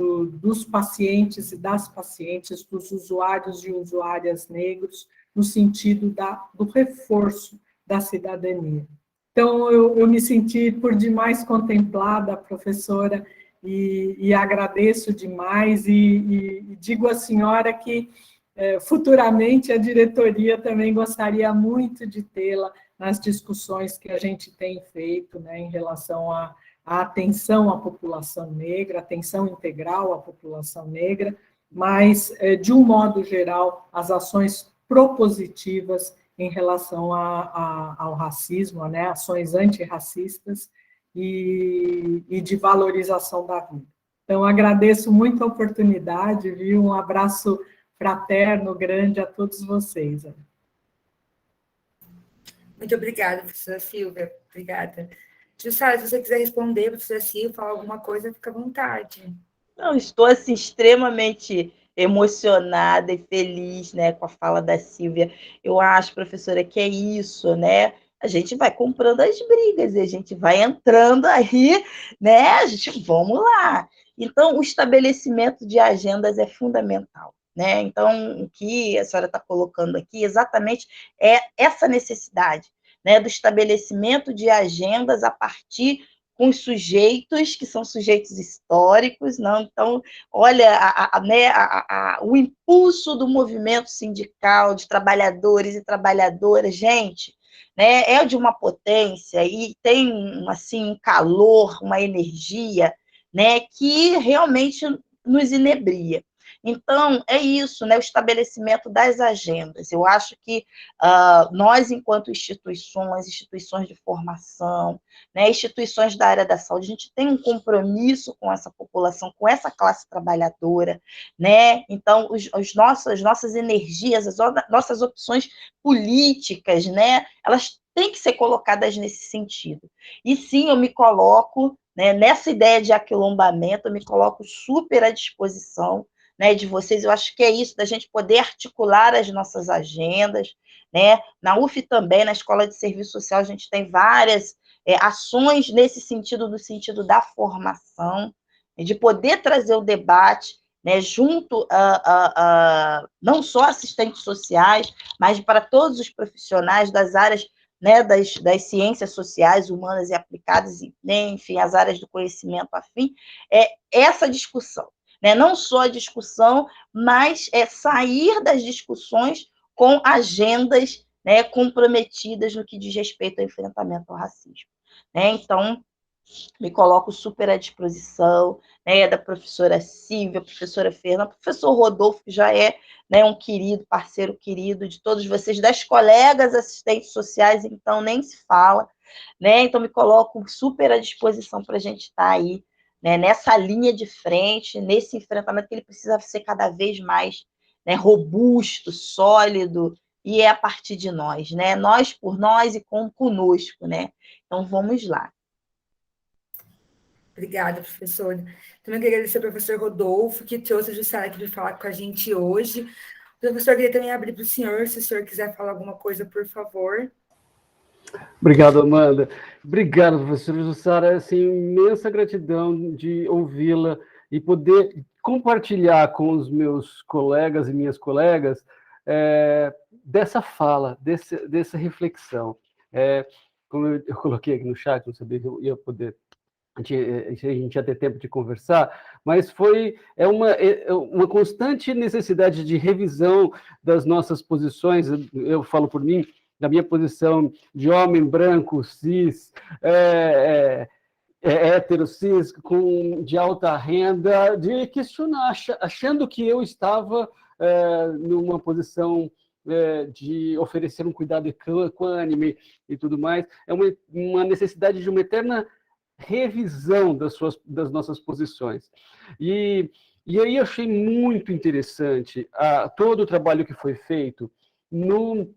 pacientes e das pacientes, dos usuários e usuárias negros, no sentido do reforço da cidadania. Então, eu me senti por demais contemplada, professora, e agradeço demais, e digo à senhora que futuramente a diretoria também gostaria muito de tê-la nas discussões que a gente tem feito, né, em relação à atenção à população negra, atenção integral à população negra, mas, de um modo geral, as ações propositivas em relação ao racismo, né, ações antirracistas e de valorização da vida. Então, agradeço muito a oportunidade, viu? Um abraço fraterno, grande a todos vocês. Muito obrigada, professora Silvia. Obrigada. Jussara, se você quiser responder, professora Silvia, falar alguma coisa, fica à vontade. Não, estou assim, extremamente emocionada e feliz, né, com a fala da Silvia. Eu acho, professora, que é isso, né? A gente vai comprando as brigas e a gente vai entrando aí, né? A gente, vamos lá. Então, o estabelecimento de agendas é fundamental, né? Então, o que a senhora está colocando aqui exatamente é essa necessidade, né, do estabelecimento de agendas a partir com os sujeitos, que são sujeitos históricos, não? Então, olha, né, o impulso do movimento sindical, de trabalhadores e trabalhadoras, gente, né, é de uma potência e tem assim, um calor, uma energia, né, que realmente nos inebria. Então, é isso, né, o estabelecimento das agendas. Eu acho que nós, enquanto instituições de formação, né, instituições da área da saúde, a gente tem um compromisso com essa população, com essa classe trabalhadora, né? Então, nossas energias, as nossas opções políticas, né, elas têm que ser colocadas nesse sentido. E sim, eu me coloco, né, nessa ideia de aquilombamento, eu me coloco super à disposição, né, de vocês. Eu acho que é isso, da gente poder articular as nossas agendas, né? Na UF também, na Escola de Serviço Social, a gente tem várias ações nesse sentido, no sentido da formação, de poder trazer o debate, né, junto não só assistentes sociais, mas para todos os profissionais das áreas, né, das ciências sociais, humanas e aplicadas, né, enfim, as áreas do conhecimento afim, essa discussão. Né, não só a discussão, mas sair das discussões com agendas, né, comprometidas no que diz respeito ao enfrentamento ao racismo. Né? Então, me coloco super à disposição, né, da professora Silvia, professora Fernanda, professor Rodolfo, que já é, né, um querido, parceiro querido de todos vocês, das colegas assistentes sociais, então nem se fala, né? Então me coloco super à disposição para a gente estar aí, né, nessa linha de frente, nesse enfrentamento que ele precisa ser cada vez mais, né, robusto, sólido, e é a partir de nós, né? Nós por nós e conosco, né? Então vamos lá. Obrigada, professora. Também queria agradecer ao professor Rodolfo, que trouxe a Jussara aqui para falar com a gente hoje. O Professor, queria também abrir para o senhor, se o senhor quiser falar alguma coisa, por favor. Obrigado, Amanda. Obrigado, professora Jussara. Assim, imensa gratidão de ouvi-la e poder compartilhar com os meus colegas e minhas colegas dessa fala, dessa reflexão. Como eu coloquei aqui no chat, não sabia que eu ia poder, a gente ia ter tempo de conversar, mas é uma constante necessidade de revisão das nossas posições. Eu falo por mim, da minha posição de homem branco, cis, hétero, cis, de alta renda, de questionar, achando que eu estava numa posição de oferecer um cuidado equânime e tudo mais. É uma necessidade de uma eterna revisão das nossas posições. E aí eu achei muito interessante todo o trabalho que foi feito no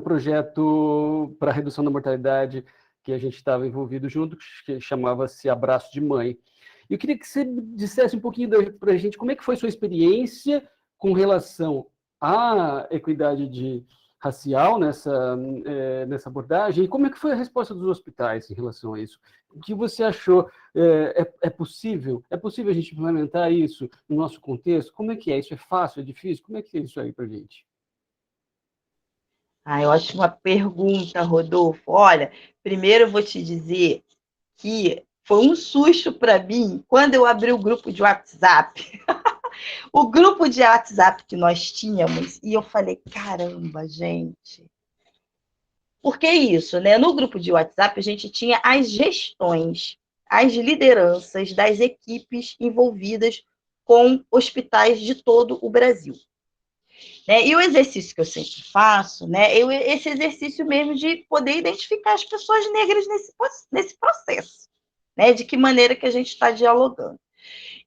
projeto para a redução da mortalidade que a gente estava envolvido junto, que chamava-se Abraço de Mãe. Eu queria que você dissesse um pouquinho para a gente como é que foi sua experiência com relação à equidade racial nessa abordagem, e como é que foi a resposta dos hospitais em relação a isso? O que você achou? É possível a gente implementar isso no nosso contexto? Como é que é? Isso é fácil, é difícil? Como é que é isso aí para a gente? Ótima pergunta, Rodolfo. Olha, primeiro eu vou te dizer que foi um susto para mim quando eu abri o grupo de WhatsApp. O grupo de WhatsApp que nós tínhamos, e eu falei, caramba, gente. Por que isso, né? No grupo de WhatsApp, a gente tinha as gestões, as lideranças das equipes envolvidas com hospitais de todo o Brasil. Né? E o exercício que eu sempre faço, né? Esse exercício mesmo de poder identificar as pessoas negras nesse processo, né? De que maneira que a gente está dialogando.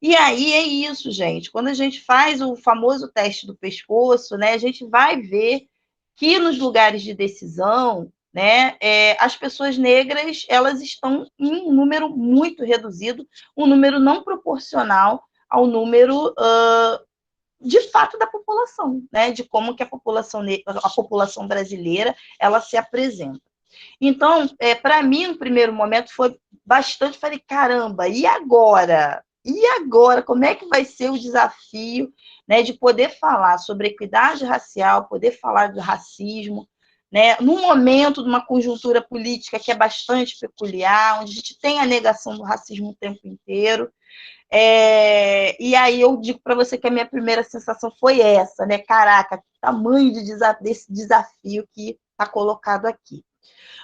E aí é isso, gente. Quando a gente faz o famoso teste do pescoço, né? A gente vai ver que nos lugares de decisão, né? As pessoas negras elas estão em um número muito reduzido, um número não proporcional ao número de fato da população, né? De como que a população brasileira ela se apresenta. Então, para mim, no primeiro momento, foi bastante, falei, caramba, e agora? E agora? Como é que vai ser o desafio, né, de poder falar sobre equidade racial, poder falar do racismo, né, num momento, numa conjuntura política que é bastante peculiar, onde a gente tem a negação do racismo o tempo inteiro. E aí eu digo para você que a minha primeira sensação foi essa, né? Caraca, que tamanho desse desafio que está colocado aqui.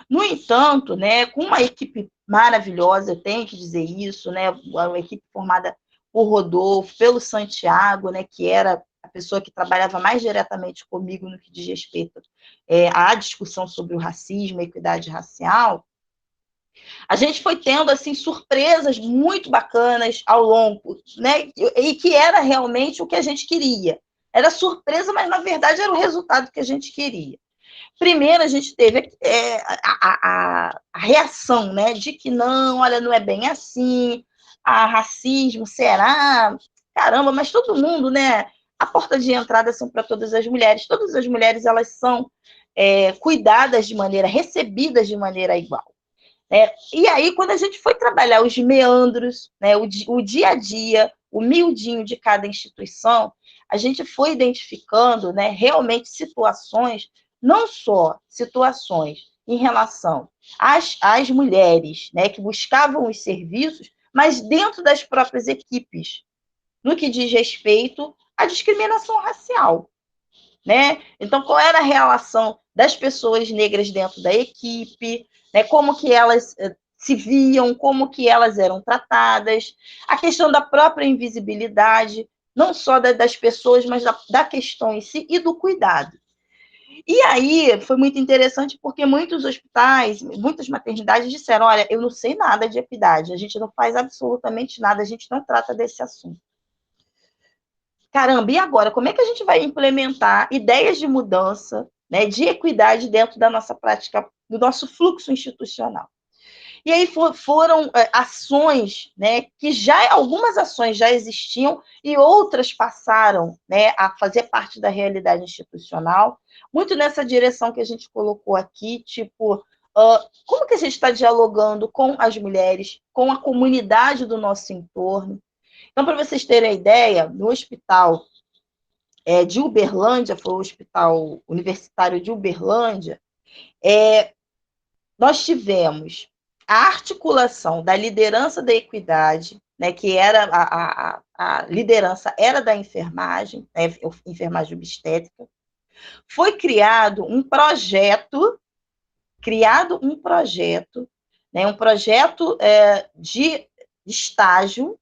No entanto, né, com uma equipe maravilhosa, eu tenho que dizer isso, né, uma equipe formada por Rodolfo, pelo Santiago, né, que era a pessoa que trabalhava mais diretamente comigo no que diz respeito à discussão sobre o racismo, a equidade racial, a gente foi tendo assim surpresas muito bacanas ao longo, né, e que era realmente o que a gente queria. Era surpresa, mas na verdade era o resultado que a gente queria. Primeiro, a gente teve a reação, né, de que não, olha, não é bem assim, racismo, será? Caramba, mas todo mundo, né? A porta de entrada são para todas as mulheres elas são cuidadas de maneira, recebidas de maneira igual. E aí, quando a gente foi trabalhar os meandros, né, o dia a dia, o miudinho de cada instituição, a gente foi identificando, né, realmente situações, não só situações em relação às mulheres, né, que buscavam os serviços, mas dentro das próprias equipes, no que diz respeito à discriminação racial. Né? Então, qual era a relação das pessoas negras dentro da equipe, né? Como que elas se viam, como que elas eram tratadas, a questão da própria invisibilidade, não só das pessoas, mas da questão em si e do cuidado. E aí foi muito interessante porque muitos hospitais, muitas maternidades disseram, olha, eu não sei nada de equidade, a gente não faz absolutamente nada, a gente não trata desse assunto. Caramba, e agora? Como é que a gente vai implementar ideias de mudança, né, de equidade dentro da nossa prática, do nosso fluxo institucional? E aí foram ações, né, que algumas ações já existiam e outras passaram, né, a fazer parte da realidade institucional, muito nessa direção que a gente colocou aqui, tipo, como que a gente está dialogando com as mulheres, com a comunidade do nosso entorno. Então, para vocês terem a ideia, no hospital de Uberlândia, foi o Hospital Universitário de Uberlândia, nós tivemos a articulação da liderança da equidade, né, que era a liderança era da enfermagem, né, enfermagem obstétrica. Foi criado um projeto, né, um projeto de estágio,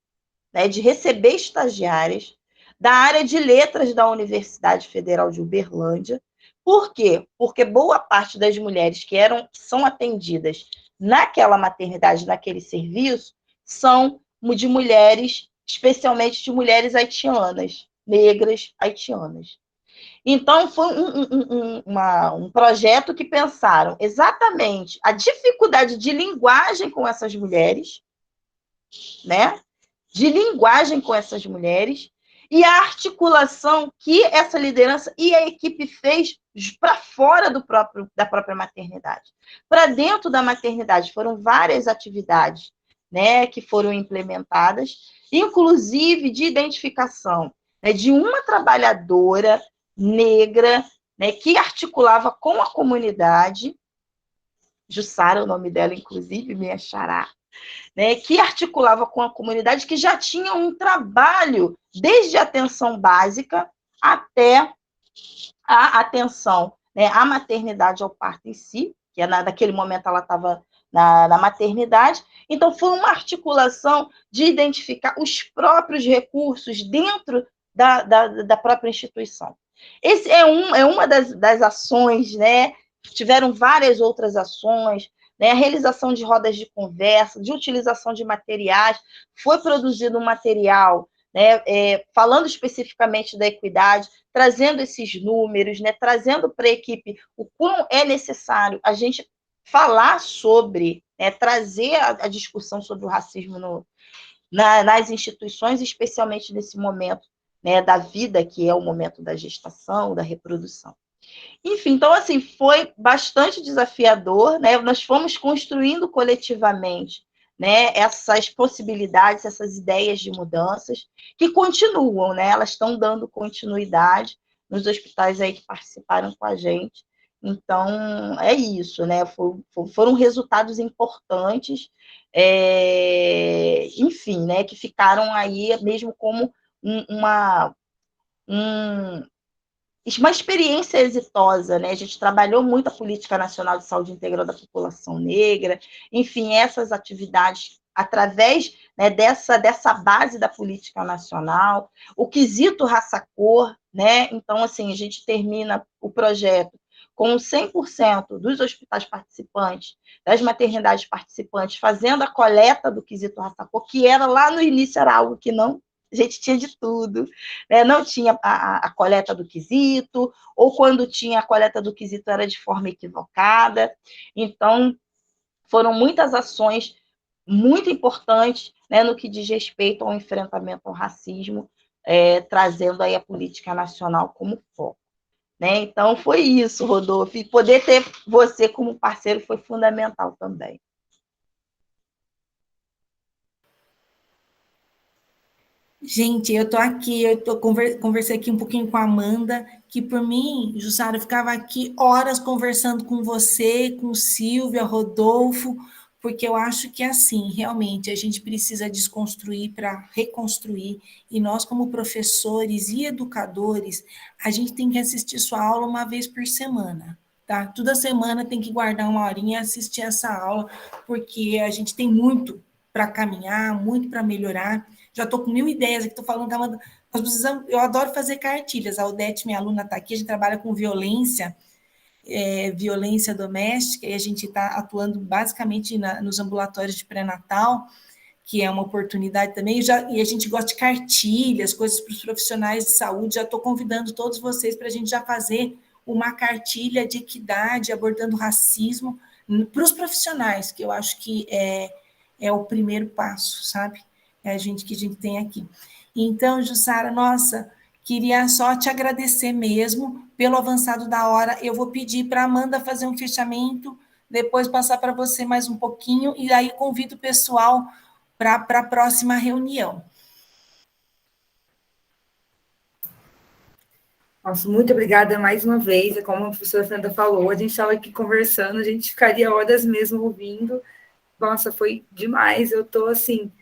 né, de receber estagiárias da área de letras da Universidade Federal de Uberlândia. Por quê? Porque boa parte das mulheres que são atendidas naquela maternidade, naquele serviço, são de mulheres, especialmente de mulheres haitianas, negras haitianas. Então, foi um projeto que pensaram exatamente a dificuldade de linguagem com essas mulheres, né? De linguagem com essas mulheres, e a articulação que essa liderança e a equipe fez para fora da própria maternidade. Para dentro da maternidade, foram várias atividades, né, que foram implementadas, inclusive de identificação, né, de uma trabalhadora negra, né, que articulava com a comunidade, Jussara, o nome dela, inclusive, minha xará, né, que articulava com a comunidade, que já tinha um trabalho desde a atenção básica até a atenção, né, à maternidade, ao parto em si, que naquele momento ela estava na maternidade. Então, foi uma articulação de identificar os próprios recursos dentro da própria instituição. Esse é uma das ações, né? Tiveram várias outras ações, né, a realização de rodas de conversa, de utilização de materiais. Foi produzido um material, né, falando especificamente da equidade, trazendo esses números, né, trazendo para a equipe o quão é necessário a gente falar sobre, né, trazer a discussão sobre o racismo nas instituições, especialmente nesse momento, né, da vida, que é o momento da gestação, da reprodução. Enfim, então, assim, foi bastante desafiador, né? Nós fomos construindo coletivamente, né, essas possibilidades, essas ideias de mudanças, que continuam, né? Elas estão dando continuidade nos hospitais aí que participaram com a gente. Então, é isso, né? Foram resultados importantes, enfim, né? Que ficaram aí mesmo como uma experiência exitosa, né? A gente trabalhou muito a Política Nacional de Saúde Integral da População Negra, enfim, essas atividades através, né, dessa base da política nacional, o quesito raça-cor, né? Então, assim, a gente termina o projeto com 100% dos hospitais participantes, das maternidades participantes, fazendo a coleta do quesito raça-cor, que era lá no início, era algo que não, a gente tinha de tudo, né? Não tinha a coleta do quesito, ou quando tinha a coleta do quesito era de forma equivocada. Então, foram muitas ações muito importantes, né, no que diz respeito ao enfrentamento ao racismo, trazendo aí a política nacional como foco. Né? Então, foi isso, Rodolfo. E poder ter você como parceiro foi fundamental também. Gente, conversei aqui um pouquinho com a Amanda, que por mim, Jussara, eu ficava aqui horas conversando com você, com Silvia, Rodolfo, porque eu acho que assim, realmente, a gente precisa desconstruir para reconstruir, e nós, como professores e educadores, a gente tem que assistir sua aula uma vez por semana, tá? Toda semana tem que guardar uma horinha e assistir essa aula, porque a gente tem muito para caminhar, muito para melhorar. Já estou com 1000 ideias aqui, estou falando, nós precisamos, eu adoro fazer cartilhas, a Odete, minha aluna, está aqui, a gente trabalha com violência doméstica, e a gente está atuando basicamente nos ambulatórios de pré-natal, que é uma oportunidade também, e a gente gosta de cartilhas, coisas para os profissionais de saúde, já estou convidando todos vocês para a gente já fazer uma cartilha de equidade, abordando racismo, para os profissionais, que eu acho que é o primeiro passo, sabe? É a gente que a gente tem aqui. Então, Jussara, nossa, queria só te agradecer mesmo pelo avançado da hora. Eu vou pedir para a Amanda fazer um fechamento, depois passar para você mais um pouquinho, e aí convido o pessoal para a próxima reunião. Nossa, muito obrigada mais uma vez. É como a professora Fernanda falou, a gente estava aqui conversando, a gente ficaria horas mesmo ouvindo. Nossa, foi demais. Eu estou, assim,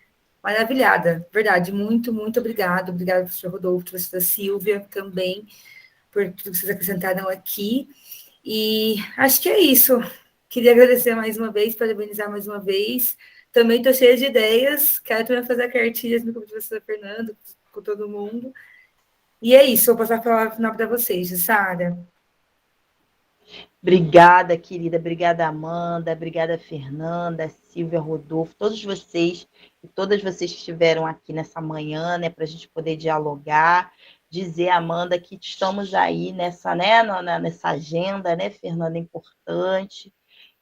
maravilhada. Verdade, muito, muito obrigada. Obrigada, professor Rodolfo, professora Silvia, também, por tudo que vocês acrescentaram aqui. E acho que é isso. Queria agradecer mais uma vez, parabenizar mais uma vez. Também estou cheia de ideias. Quero também fazer cartilhas com a professora Fernanda, com todo mundo. E é isso, vou passar a palavra final para vocês, Sara. Obrigada, querida. Obrigada, Amanda. Obrigada, Fernanda, Silvia, Rodolfo, todos vocês e todas vocês que estiveram aqui nessa manhã, né, para a gente poder dialogar. Dizer, Amanda, que estamos aí nessa, né, nessa agenda, né, Fernanda, importante.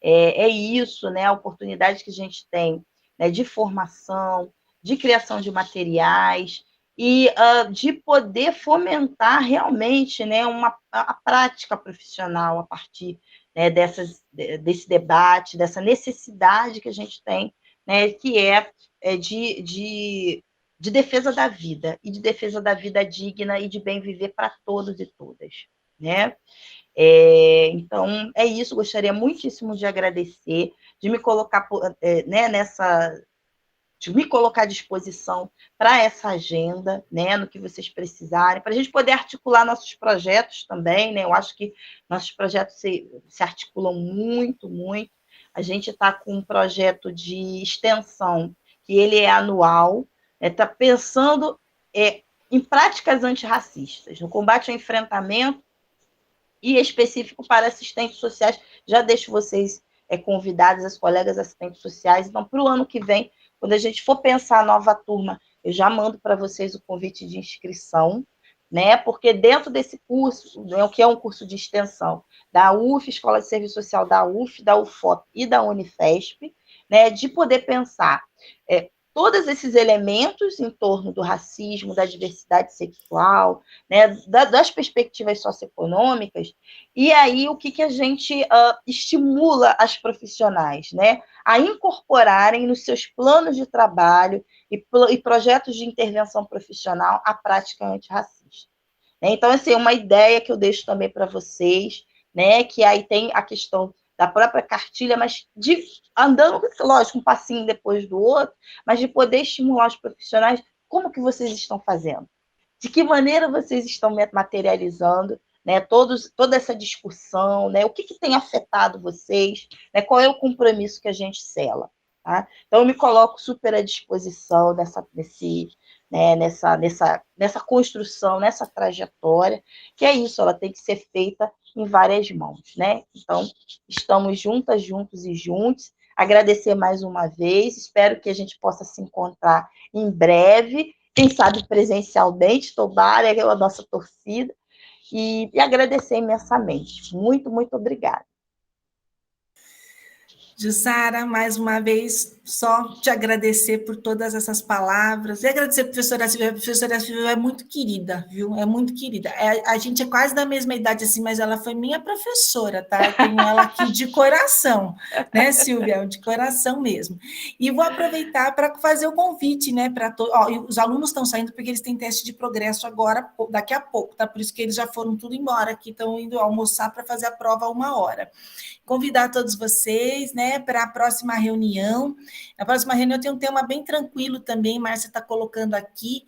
É isso, né, a oportunidade que a gente tem, né, de formação, de criação de materiais e de poder fomentar realmente, né, a prática profissional a partir, né, desse debate, dessa necessidade que a gente tem, né, que de defesa da vida, e de defesa da vida digna e de bem viver para todos e todas, né? Então, é isso, gostaria muitíssimo de agradecer, de me colocar, né, de me colocar à disposição para essa agenda, né, no que vocês precisarem, para a gente poder articular nossos projetos também, né? Eu acho que nossos projetos se articulam muito, muito. A gente está com um projeto de extensão, que ele é anual, está pensando em práticas antirracistas, no combate ao enfrentamento e específico para assistentes sociais. Já deixo vocês convidados, as colegas assistentes sociais. Então, para o ano que vem, quando a gente for pensar a nova turma, eu já mando para vocês o convite de inscrição, né? Porque dentro desse curso, né, o que é um curso de extensão da UF, Escola de Serviço Social da UF, da UFOP e da Unifesp, né, de poder pensar todos esses elementos em torno do racismo, da diversidade sexual, né, das perspectivas socioeconômicas, e aí o que a gente estimula as profissionais, né, a incorporarem nos seus planos de trabalho e projetos de intervenção profissional a prática antirracista. Então, assim, é uma ideia que eu deixo também para vocês, né, que aí tem a questão da própria cartilha, mas andando, lógico, um passinho depois do outro, mas de poder estimular os profissionais, como que vocês estão fazendo? De que maneira vocês estão materializando, né, toda essa discussão, né, o que tem afetado vocês, né, qual é o compromisso que a gente sela, tá? Então, eu me coloco super à disposição nessa construção, nessa trajetória, que é isso, ela tem que ser feita em várias mãos, né? Então, estamos juntas, juntos e juntos. Agradecer mais uma vez, espero que a gente possa se encontrar em breve, quem sabe presencialmente, tomara, é a nossa torcida, e agradecer imensamente. Muito, muito obrigada. Jussara, mais uma vez, só te agradecer por todas essas palavras, e agradecer a professora Silvia é muito querida, viu? É muito querida. A gente é quase da mesma idade, assim, mas ela foi minha professora, tá? Eu tenho ela aqui de coração, né, Silvia? De coração mesmo. E vou aproveitar para fazer o convite, né, para todos. Os alunos estão saindo porque eles têm teste de progresso agora, daqui a pouco, tá? Por isso que eles já foram tudo embora aqui, estão indo almoçar para fazer a prova a 1h. Convidar todos vocês, né, para a próxima reunião. Na próxima reunião tem um tema bem tranquilo também, Márcia está colocando aqui,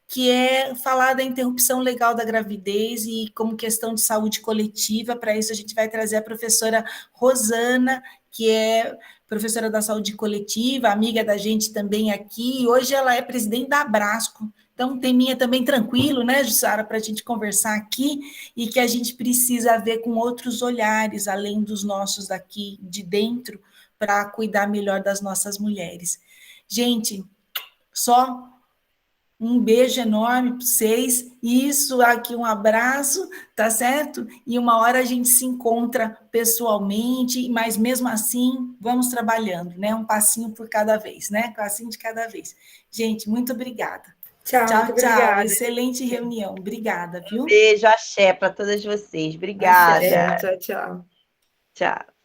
que é falar da interrupção legal da gravidez e como questão de saúde coletiva. Para isso, a gente vai trazer a professora Rosana, que é professora da saúde coletiva, amiga da gente também aqui, e hoje ela é presidente da Abrasco. Então, um teminha também tranquilo, né, Jussara, para a gente conversar aqui, e que a gente precisa ver com outros olhares, além dos nossos daqui de dentro, para cuidar melhor das nossas mulheres. Gente, só Um beijo enorme para vocês. Isso aqui, um abraço, tá certo? E uma hora a gente se encontra pessoalmente, mas mesmo assim, vamos trabalhando, né? Um passinho por cada vez, né? Um passinho de cada vez. Gente, muito obrigada. Tchau, muito Tchau, tchau. obrigada. Excelente reunião. Obrigada, viu? Beijo, axé para todas vocês. Axé, Obrigada. tchau, tchau. Tchau.